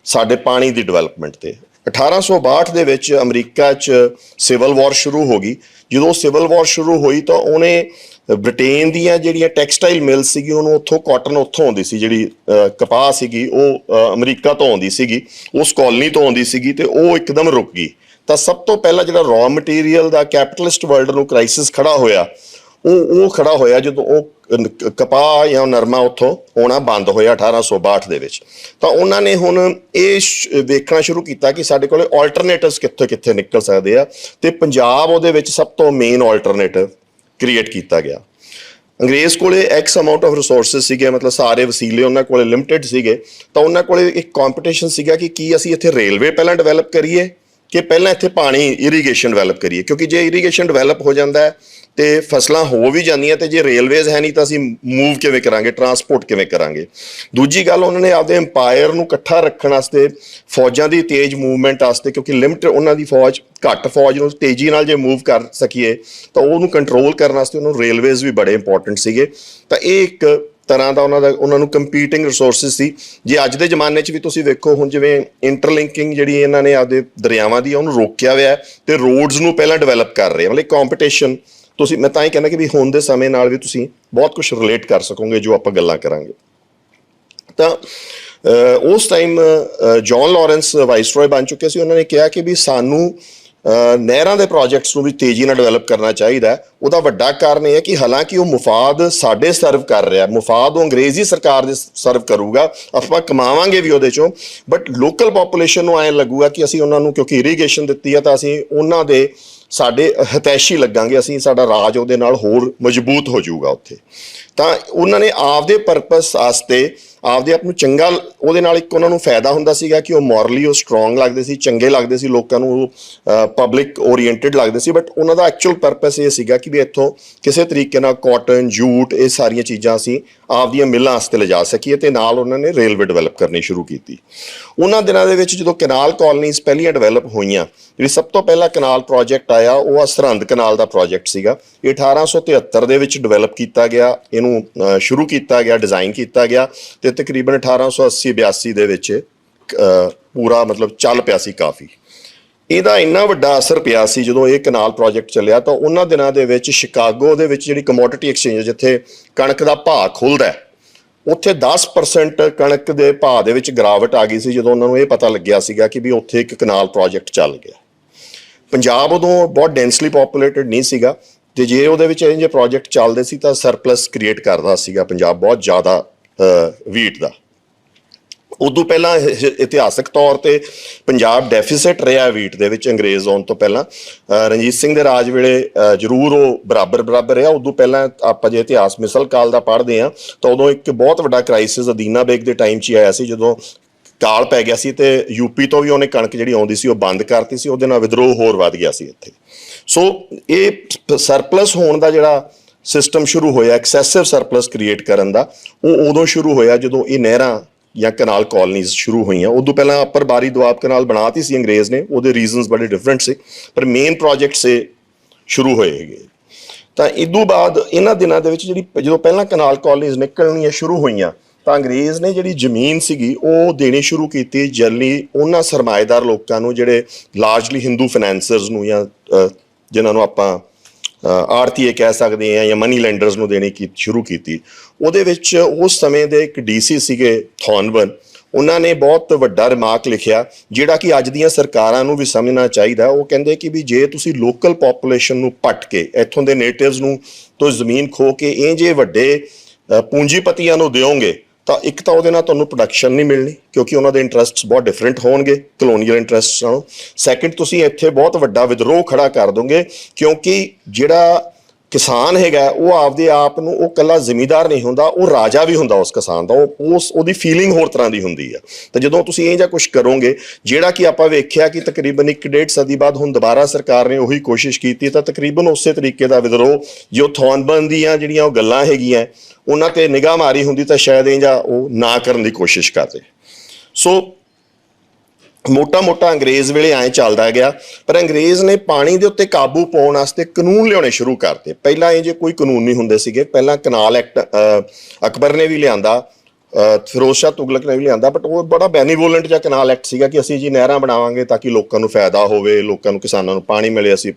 ਸਾਡੇ ਪਾਣੀ ਦੀ ਡਿਵੈਲਪਮੈਂਟ ਤੇ। 1862 ਦੇ ਵਿੱਚ ਅਮਰੀਕਾ 'ਚ ਸਿਵਲ ਵਾਰ ਸ਼ੁਰੂ ਹੋ ਗਈ। ਜਦੋਂ ਸਿਵਲ ਵਾਰ ਸ਼ੁਰੂ ਹੋਈ ਤਾਂ ਉਹਨੇ ਬ੍ਰਿਟੇਨ ਦੀਆਂ ਜਿਹੜੀਆਂ ਟੈਕਸਟਾਈਲ ਮਿਲ ਸੀਗੀ, ਉਹਨੂੰ ਉੱਥੋਂ ਕਾਟਨ ਉੱਥੋਂ ਆਉਂਦੀ ਸੀ, ਜਿਹੜੀ ਕਪਾਹ ਸੀਗੀ ਉਹ ਅਮਰੀਕਾ ਤੋਂ ਆਉਂਦੀ ਸੀਗੀ, ਉਸ ਕਾਲੋਨੀ ਤੋਂ ਆਉਂਦੀ ਸੀਗੀ, ਤੇ ਉਹ ਇੱਕਦਮ ਰੁਕ ਗਈ। ਤਾਂ ਸਭ ਤੋਂ ਪਹਿਲਾਂ ਜਿਹੜਾ ਰॉ ਮਟੀਰੀਅਲ ਦਾ ਕੈਪੀਟਲਿਸਟ ਵਰਲਡ ਨੂੰ ਕ੍ਰਾਈਸਿਸ ਖੜਾ ਹੋਇਆ, ਉਹ ਖੜਾ ਹੋਇਆ ਜਦੋਂ ਉਹ ਕਪਾਹ ਜਾਂ ਨਰਮਾ ਉੱਥੋਂ ਆਉਣਾ ਬੰਦ ਹੋਇਆ 1862 ਦੇ ਵਿੱਚ। ਤਾਂ ਉਹਨਾਂ ਨੇ ਹੁਣ ਇਹ ਵੇਖਣਾ ਸ਼ੁਰੂ ਕੀਤਾ ਕਿ ਸਾਡੇ ਕੋਲ ਆਲਟਰਨੇਟਿਵਸ ਕਿੱਥੇ ਕਿੱਥੇ ਨਿਕਲ ਸਕਦੇ ਆ, ਤੇ ਪੰਜਾਬ ਉਹਦੇ ਵਿੱਚ ਸਭ ਤੋਂ ਮੇਨ ਆਲਟਰਨੇਟਿਵ ਕ੍ਰੀਏਟ ਕੀਤਾ ਗਿਆ। ਅੰਗਰੇਜ਼ ਕੋਲੇ ਐਕਸ ਅਮਾਊਂਟ ਆਫ ਰਿਸੋਰਸਿਸ ਸੀਗੇ, ਮਤਲਬ ਸਾਰੇ ਵਸੀਲੇ ਉਹਨਾਂ ਕੋਲੇ ਲਿਮਿਟਿਡ ਸੀਗੇ। ਤਾਂ ਉਹਨਾਂ ਕੋਲੇ ਇੱਕ ਕੰਪੀਟੀਸ਼ਨ ਸੀਗਾ ਕਿ ਕੀ ਅਸੀਂ ਇੱਥੇ ਰੇਲਵੇ ਪਹਿਲਾਂ ਡਿਵੈਲਪ ਕਰੀਏ ਕਿ ਪਹਿਲਾਂ ਇੱਥੇ ਪਾਣੀ ਇਰੀਗੇਸ਼ਨ ਡਿਵੈਲਪ ਕਰੀਏ, ਕਿਉਂਕਿ ਜੇ ਇਰੀਗੇਸ਼ਨ ਡਿਵੈਲਪ ਹੋ ਜਾਂਦਾ ਹੈ ਤੇ ਫਸਲਾਂ ਹੋ ਵੀ ਜਾਂਦੀਆਂ, ਤੇ ਜੇ ਰੇਲਵੇਜ਼ ਹੈ ਨਹੀਂ ਤਾਂ ਅਸੀਂ ਮੂਵ ਕਿਵੇਂ ਕਰਾਂਗੇ, ਟਰਾਂਸਪੋਰਟ ਕਿਵੇਂ ਕਰਾਂਗੇ। ਦੂਜੀ ਗੱਲ, ਉਹਨਾਂ ਨੇ ਆਪਦੇ ਅੰਪਾਇਰ ਨੂੰ ਇਕੱਠਾ ਰੱਖਣ ਵਾਸਤੇ, ਫੌਜਾਂ ਦੀ ਤੇਜ਼ ਮੂਵਮੈਂਟ ਵਾਸਤੇ, ਕਿਉਂਕਿ ਲਿਮਟ ਉਹਨਾਂ ਦੀ ਫੌਜ, ਘੱਟ ਫੌਜ ਨੂੰ ਤੇਜ਼ੀ ਨਾਲ ਜੇ ਮੂਵ ਕਰ ਸਕੀਏ ਤਾਂ ਉਹਨੂੰ ਕੰਟਰੋਲ ਕਰਨ ਵਾਸਤੇ ਉਹਨੂੰ ਰੇਲਵੇਜ਼ ਵੀ ਬੜੇ ਇੰਪੋਰਟੈਂਟ ਸੀਗੇ। ਤਾਂ ਇਹ ਇੱਕ ਤਰ੍ਹਾਂ ਦਾ ਉਹਨਾਂ ਨੂੰ ਕੰਪੀਟਿੰਗ ਰਿਸੋਰਸਿਸ ਸੀ। ਜੇ ਅੱਜ ਦੇ ਜ਼ਮਾਨੇ 'ਚ ਵੀ ਤੁਸੀਂ ਵੇਖੋ, ਹੁਣ ਜਿਵੇਂ ਇੰਟਰਲਿੰਕਿੰਗ ਜਿਹੜੀ ਇਹਨਾਂ ਨੇ ਆਪਦੇ ਦਰਿਆਵਾਂ ਦੀ ਉਹਨੂੰ ਰੋਕਿਆ ਹੋਇਆ ਤੇ ਰੋਡਸ ਨੂੰ ਪਹਿਲਾਂ ਡਿਵੈਲਪ ਕਰ ਰਹੇ, ਮਤਲਬ ਕੰਪੀਟੀਸ਼ਨ। ਤੁਸੀਂ, ਮੈਂ ਤਾਂ ਹੀ ਕਹਿੰਦਾ ਕਿ ਵੀ ਹੁਣ ਦੇ ਸਮੇਂ ਨਾਲ ਵੀ ਤੁਸੀਂ ਬਹੁਤ ਕੁਝ ਰਿਲੇਟ ਕਰ ਸਕੋਗੇ ਜੋ ਆਪਾਂ ਗੱਲਾਂ ਕਰਾਂਗੇ। ਤਾਂ ਉਸ ਟਾਈਮ ਜੌਨ ਲਾਰੈਂਸ ਵਾਈਸਰੋਏ ਬਣ ਚੁੱਕੇ ਸੀ। ਉਹਨਾਂ ਨੇ ਕਿਹਾ ਕਿ ਵੀ ਸਾਨੂੰ ਨਹਿਰਾਂ ਦੇ ਪ੍ਰੋਜੈਕਟਸ ਨੂੰ ਵੀ ਤੇਜ਼ੀ ਨਾਲ ਡਿਵੈਲਪ ਕਰਨਾ ਚਾਹੀਦਾ। ਉਹਦਾ ਵੱਡਾ ਕਾਰਨ ਇਹ ਹੈ ਕਿ ਹਾਲਾਂਕਿ ਉਹ ਮੁਫਾਦ ਸਾਡੇ ਸਰਵ ਕਰ ਰਿਹਾ, ਮੁਫਾਦ ਉਹ ਅੰਗਰੇਜ਼ੀ ਸਰਕਾਰ ਦੇ ਸਰਵ ਕਰੂਗਾ, ਆਪਾਂ ਕਮਾਵਾਂਗੇ ਵੀ ਉਹਦੇ 'ਚੋਂ, ਬਟ ਲੋਕਲ ਪਾਪੂਲੇਸ਼ਨ ਨੂੰ ਐਂ ਲੱਗੂਗਾ ਕਿ ਅਸੀਂ ਉਹਨਾਂ ਨੂੰ, ਕਿਉਂਕਿ ਇਰੀਗੇਸ਼ਨ ਦਿੱਤੀ ਹੈ ਤਾਂ ਅਸੀਂ ਉਹਨਾਂ ਦੇ ਸਾਡੇ ਹਿਤੈਸ਼ੀ ਲੱਗਾਂਗੇ, ਅਸੀਂ ਸਾਡਾ ਰਾਜ ਉਹਦੇ ਨਾਲ ਹੋਰ ਮਜ਼ਬੂਤ ਹੋ ਜਾਊਗਾ ਉੱਥੇ। ਤਾਂ ਉਹਨਾਂ ਨੇ ਆਪਦੇ ਪਰਪਸ ਵਾਸਤੇ ਆਪਦੇ ਆਪ ਨੂੰ ਚੰਗਾ, ਉਹਦੇ ਨਾਲ ਇੱਕ ਉਹਨਾਂ ਨੂੰ ਫਾਇਦਾ ਹੁੰਦਾ ਸੀਗਾ ਕਿ ਉਹ ਮੋਰਲੀ ਉਹ ਸਟਰੋਂਗ ਲੱਗਦੇ ਸੀ, ਚੰਗੇ ਲੱਗਦੇ ਸੀ ਲੋਕਾਂ ਨੂੰ, ਉਹ ਪਬਲਿਕ ਓਰੀਐਂਟਡ ਲੱਗਦੇ ਸੀ। ਬਟ ਉਹਨਾਂ ਦਾ ਐਕਚੁਅਲ ਪਰਪਸ ਇਹ ਸੀਗਾ ਕਿ ਵੀ ਇੱਥੋਂ ਕਿਸੇ ਤਰੀਕੇ ਨਾਲ ਕਾਟਨ, ਜੂਟ, ਇਹ ਸਾਰੀਆਂ ਚੀਜ਼ਾਂ ਅਸੀਂ ਆਪਦੀਆਂ ਮਿੱਲਾਂ ਵਾਸਤੇ ਲਿਜਾ ਸਕੀਏ। ਤੇ ਨਾਲ ਉਹਨਾਂ ਨੇ ਰੇਲਵੇ ਡਿਵੈਲਪ ਕਰਨੀ ਸ਼ੁਰੂ ਕੀਤੀ। ਉਹਨਾਂ ਦਿਨਾਂ ਦੇ ਵਿੱਚ ਜਦੋਂ ਕਨਾਲ ਕਾਲੋਨੀਜ਼ ਪਹਿਲੀਆਂ ਡਿਵੈਲਪ ਹੋਈਆਂ, ਜਿਹੜੀ ਸਭ ਤੋਂ ਪਹਿਲਾ ਕਨਾਲ ਪ੍ਰੋਜੈਕਟ ਆਇਆ ਉਹ ਸਰਹੰਦ ਕਨਾਲ ਦਾ ਪ੍ਰੋਜੈਕਟ ਸੀਗਾ। ਇਹ 1873 ਦੇ ਵਿੱਚ ਡਿਵੈਲਪ ਕੀਤਾ ਗਿਆ, ਇਹਨੂੰ ਸ਼ੁਰੂ ਕੀਤਾ ਗਿਆ, ਡਿਜ਼ਾਈਨ ਕੀਤਾ ਗਿਆ, ਤੇ ਤਕਰੀਬਨ 1880-82 ਦੇ ਵਿੱਚ ਪੂਰਾ ਮਤਲਬ ਚੱਲ ਪਿਆ ਸੀ ਕਾਫੀ। ਇਹਦਾ ਇੰਨਾ ਵੱਡਾ ਅਸਰ ਪਿਆ ਸੀ ਜਦੋਂ ਇਹ ਕਨਾਲ ਪ੍ਰੋਜੈਕਟ ਚੱਲਿਆ, ਤਾਂ ਉਹਨਾਂ ਦਿਨਾਂ ਦੇ ਵਿੱਚ ਸ਼ਿਕਾਗੋ ਦੇ ਵਿੱਚ ਜਿਹੜੀ ਕਮੋਡਿਟੀ ਐਕਸਚੇਂਜ, ਜਿੱਥੇ ਕਣਕ ਦਾ ਭਾਅ ਖੁੱਲ੍ਹਦਾ, ਉੱਥੇ 10% ਕਣਕ ਦੇ ਭਾਅ ਦੇ ਵਿੱਚ ਗਿਰਾਵਟ ਆ ਗਈ ਸੀ ਜਦੋਂ ਉਹਨਾਂ ਨੂੰ ਇਹ ਪਤਾ ਲੱਗਿਆ ਸੀਗਾ ਕਿ ਵੀ ਉੱਥੇ ਇੱਕ ਕਨਾਲ ਪ੍ਰੋਜੈਕਟ ਚੱਲ ਗਿਆ। ਪੰਜਾਬ ਉਦੋਂ ਬਹੁਤ ਡੈਂਸਲੀ ਪੋਪੂਲੇਟਡ ਨਹੀਂ ਸੀਗਾ, ਤੇ ਜੇ ਉਹਦੇ ਵਿੱਚ ਇਹ ਜਿਹੇ ਪ੍ਰੋਜੈਕਟ ਚੱਲਦੇ ਸੀ ਤਾਂ ਸਰਪਲਸ ਕ੍ਰੀਏਟ ਕਰਦਾ ਸੀਗਾ ਪੰਜਾਬ ਬਹੁਤ ਜ਼ਿਆਦਾ ਵੀਟ ਦਾ। ਉਦੋਂ ਪਹਿਲਾਂ ਇਤਿਹਾਸਕ ਤੌਰ ਤੇ ਪੰਜਾਬ ਡੈਫੀਸਿਟ ਰਿਹਾ ਵੀਟ ਦੇ ਵਿੱਚ ਅੰਗਰੇਜ਼ ਆਉਣ ਤੋਂ ਪਹਿਲਾਂ। ਰਣਜੀਤ ਸਿੰਘ ਦੇ ਰਾਜ ਵੇਲੇ ਜ਼ਰੂਰ ਉਹ ਬਰਾਬਰ ਰਿਹਾ। ਉਦੋਂ ਪਹਿਲਾਂ ਆਪਾਂ ਜੇ ਇਤਿਹਾਸ ਮਿਸਲ ਕਾਲ ਦਾ ਪੜ੍ਹਦੇ ਹਾਂ ਤਾਂ ਉਦੋਂ ਇੱਕ ਬਹੁਤ ਵੱਡਾ ਕ੍ਰਾਈਸਿਸ ਅਦੀਨਾ ਬੇਗ ਦੇ ਟਾਈਮ 'ਚ ਹੀ ਆਇਆ ਸੀ, ਜਦੋਂ ਕਾਲ ਪੈ ਗਿਆ ਸੀ ਤੇ ਯੂਪੀ ਤੋਂ ਵੀ ਉਹਨੇ ਕਣਕ ਜਿਹੜੀ ਆਉਂਦੀ ਸੀ ਉਹ ਬੰਦ ਕਰਤੀ ਸੀ। ਉਹਦੇ ਨਾਲ ਵਿਦਰੋਹ ਹੋਰ ਵੱਧ ਗਿਆ ਸੀ ਇੱਥੇ। ਸੋ ਇਹ ਸਰਪਲਸ ਹੋਣ ਦਾ ਜਿਹੜਾ ਸਿਸਟਮ ਸ਼ੁਰੂ ਹੋਇਆ, ਐਕਸੈਸਿਵ ਸਰਪਲਸ ਕ੍ਰੀਏਟ ਕਰਨ ਦਾ, ਉਹ ਉਦੋਂ ਸ਼ੁਰੂ ਹੋਇਆ ਜਦੋਂ ਇਹ ਨਹਿਰਾਂ ਜਾਂ ਕਨਾਲ ਕਾਲੋਨੀਜ਼ ਸ਼ੁਰੂ ਹੋਈਆਂ। ਉਦੋਂ ਪਹਿਲਾਂ ਅੱਪਰ ਬਾਰੀ ਦੁਆਬ ਕਨਾਲ ਬਣਾਤੀ ਸੀ ਅੰਗਰੇਜ਼ ਨੇ, ਉਹਦੇ ਰੀਜ਼ਨਸ ਬੜੇ ਡਿਫਰੈਂਟ ਸੀ, ਪਰ ਮੇਨ ਪ੍ਰੋਜੈਕਟਸ ਇਹ ਸ਼ੁਰੂ ਹੋਏ ਹੈਗੇ। ਤਾਂ ਇਦੋਂ ਬਾਅਦ ਇਹਨਾਂ ਦਿਨਾਂ ਦੇ ਵਿੱਚ ਜਿਹੜੀ ਜਦੋਂ ਪਹਿਲਾਂ ਕਨਾਲ ਕਾਲੋਨੀਜ਼ ਨਿਕਲਣੀਆਂ ਸ਼ੁਰੂ ਹੋਈਆਂ ਤਾਂ ਅੰਗਰੇਜ਼ ਨੇ ਜਿਹੜੀ ਜ਼ਮੀਨ ਸੀਗੀ ਉਹ ਦੇਣੀ ਸ਼ੁਰੂ ਕੀਤੀ ਜਨਰਲੀ ਉਹਨਾਂ ਸਰਮਾਏਦਾਰ ਲੋਕਾਂ ਨੂੰ ਜਿਹੜੇ ਲਾਰਜਲੀ ਹਿੰਦੂ ਫਾਈਨੈਂਸਰਸ ਨੂੰ ਜਾਂ ਜਿਨ੍ਹਾਂ ਨੂੰ ਆਪਾਂ ਆੜਤੀਏ ਕਹਿ ਸਕਦੇ ਹਾਂ ਜਾਂ ਮਨੀ ਲੈਂਡਰਸ ਨੂੰ ਦੇਣੀ ਸ਼ੁਰੂ ਕੀਤੀ। ਉਹਦੇ ਵਿੱਚ ਉਸ ਸਮੇਂ ਦੇ ਇੱਕ DC ਸੀਗੇ ਥੌਨਬਰਨ, ਉਹਨਾਂ ਨੇ ਬਹੁਤ ਵੱਡਾ ਰਿਮਾਰਕ ਲਿਖਿਆ ਜਿਹੜਾ ਕਿ ਅੱਜ ਦੀਆਂ ਸਰਕਾਰਾਂ ਨੂੰ ਵੀ ਸਮਝਣਾ ਚਾਹੀਦਾ। ਉਹ ਕਹਿੰਦੇ ਕਿ ਵੀ ਜੇ ਤੁਸੀਂ ਲੋਕਲ ਪੋਪੂਲੇਸ਼ਨ ਨੂੰ ਪੱਟ ਕੇ ਇੱਥੋਂ ਦੇ ਨੇਟਿਵਸ ਨੂੰ ਤੋਂ ਜ਼ਮੀਨ ਖੋ ਕੇ ਇਹ ਜੇ ਵੱਡੇ ਪੂੰਜੀਪਤੀਆਂ ਨੂੰ ਦਿਓਗੇ ਤਾਂ ਇੱਕ ਤਾਂ ਉਹਦੇ ਨਾਲ ਤੁਹਾਨੂੰ ਪ੍ਰੋਡਕਸ਼ਨ ਨਹੀਂ ਮਿਲਣੀ ਕਿਉਂਕਿ ਉਹਨਾਂ ਦੇ ਇੰਟਰਸਟਸ ਬਹੁਤ ਡਿਫਰੈਂਟ ਹੋਣਗੇ ਕਲੋਨੀਅਲ ਇੰਟਰਸਟਸ ਨਾਲੋਂ। ਸੈਕਿੰਡ, ਤੁਸੀਂ ਇੱਥੇ ਬਹੁਤ ਵੱਡਾ ਵਿਦਰੋਹ ਖੜਾ ਕਰ ਦੋਗੇ ਕਿਉਂਕਿ ਜਿਹੜਾ ਕਿਸਾਨ ਹੈਗਾ ਉਹ ਆਪਦੇ ਆਪ ਨੂੰ ਉਹ ਇਕੱਲਾ ਜ਼ਿਮੀਂਦਾਰ ਨਹੀਂ ਹੁੰਦਾ, ਉਹ ਰਾਜਾ ਵੀ ਹੁੰਦਾ ਉਸ ਕਿਸਾਨ ਦਾ। ਉਹਦੀ ਫੀਲਿੰਗ ਹੋਰ ਤਰ੍ਹਾਂ ਦੀ ਹੁੰਦੀ ਆ। ਤਾਂ ਜਦੋਂ ਤੁਸੀਂ ਇਹ ਜਿਹਾ ਕੁਝ ਕਰੋਗੇ ਜਿਹੜਾ ਕਿ ਆਪਾਂ ਵੇਖਿਆ ਕਿ ਤਕਰੀਬਨ 1.5 ਸਦੀ ਬਾਅਦ ਹੁਣ ਦੁਬਾਰਾ ਸਰਕਾਰ ਨੇ ਉਹੀ ਕੋਸ਼ਿਸ਼ ਕੀਤੀ ਤਾਂ ਤਕਰੀਬਨ ਉਸੇ ਤਰੀਕੇ ਦਾ ਵਿਦਰੋਹ ਜੋ ਥੌਨਬਰਨ ਦੀਆਂ ਜਿਹੜੀਆਂ ਉਹ ਗੱਲਾਂ ਹੈਗੀਆਂ ਉਹਨਾਂ ਤੇ ਨਿਗਾਹ ਮਾਰੀ ਹੁੰਦੀ ਤਾਂ ਸ਼ਾਇਦ ਇਹ ਜਾਂ ਉਹ ਨਾ ਕਰਨ ਦੀ ਕੋਸ਼ਿਸ਼ ਕਰਦੇ। ਸੋ ਮੋਟਾ ਅੰਗਰੇਜ਼ ਵੇਲੇ ਐਂ ਚੱਲਦਾ ਗਿਆ, ਪਰ ਅੰਗਰੇਜ਼ ਨੇ ਪਾਣੀ ਦੇ ਉੱਤੇ ਕਾਬੂ ਪਾਉਣ ਵਾਸਤੇ ਕਾਨੂੰਨ ਲਿਆਉਣੇ ਸ਼ੁਰੂ ਕਰਤੇ। ਪਹਿਲਾਂ ਇਹ ਜੇ ਕੋਈ ਕਾਨੂੰਨ ਨਹੀਂ ਹੁੰਦੇ ਸੀਗੇ। ਪਹਿਲਾਂ ਕਨਾਲ ਐਕਟ ਅਕਬਰ ਨੇ ਵੀ ਲਿਆਂਦਾ, ਫਿਰੋਜ਼ ਸ਼ਾਹ ਤੁਗਲਕ ਨੇ ਵੀ ਲਿਆਂਦਾ, ਬਟ ਉਹ ਬੜਾ ਬੈਨੀਵੋਲੈਂਟ ਜਿਹਾ ਕਨਾਲ ਐਕਟ ਸੀਗਾ ਕਿ ਅਸੀਂ ਜੀ ਨਹਿਰਾਂ ਬਣਾਵਾਂਗੇ ਤਾਂ ਕਿ ਲੋਕਾਂ ਨੂੰ ਫਾਇਦਾ ਹੋਵੇ, ਲੋਕਾਂ ਨੂੰ ਕਿਸਾਨਾਂ ਨੂੰ ਪਾਣੀ ਮਿਲੇ, ਅਸੀਂ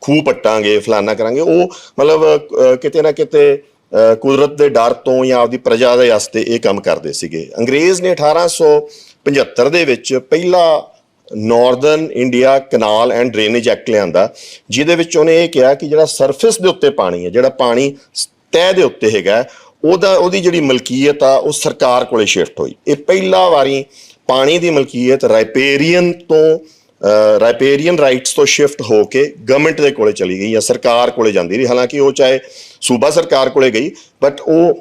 ਖੂਹ ਪੱਟਾਂਗੇ, ਫਲਾਨਾ ਕਰਾਂਗੇ। ਉਹ ਮਤਲਬ ਕਿਤੇ ਨਾ ਕਿਤੇ ਕੁਦਰਤ ਦੇ ਡਰ ਤੋਂ ਜਾਂ ਆਪਦੀ ਪ੍ਰਜਾ ਦੇ ਵਾਸਤੇ ਇਹ ਕੰਮ ਕਰਦੇ ਸੀਗੇ। ਅੰਗਰੇਜ਼ ਨੇ 1875 ਦੇ ਵਿੱਚ ਪਹਿਲਾ Northern India canal and drainage act ਲਿਆਂਦਾ, ਜਿਹਦੇ ਵਿੱਚ ਉਹਨੇ ਇਹ ਕਿਹਾ ਕਿ ਜਿਹੜਾ ਸਰਫੇਸ ਦੇ ਉੱਤੇ ਪਾਣੀ ਹੈ, ਜਿਹੜਾ ਪਾਣੀ ਤਹਿ ਦੇ ਉੱਤੇ ਹੈਗਾ, ਉਹਦੀ ਜਿਹੜੀ ਮਲਕੀਅਤ ਆ ਉਹ ਸਰਕਾਰ ਕੋਲੇ ਸ਼ਿਫਟ ਹੋਈ। ਇਹ ਪਹਿਲਾ ਵਾਰੀ ਪਾਣੀ ਦੀ ਮਲਕੀਅਤ ਰਾਈਪੇਰੀਅਨ ਰਾਈਟਸ ਤੋਂ ਸ਼ਿਫਟ ਹੋ ਕੇ ਗਵਰਨਮੈਂਟ ਦੇ ਕੋਲੇ ਚਲੀ ਗਈ ਜਾਂ ਸਰਕਾਰ ਕੋਲੇ ਜਾਂਦੀ ਰਹੀ। ਹਾਲਾਂਕਿ ਉਹ ਚਾਹੇ ਸੂਬਾ ਸਰਕਾਰ ਕੋਲੇ ਗਈ, ਬਟ ਉਹ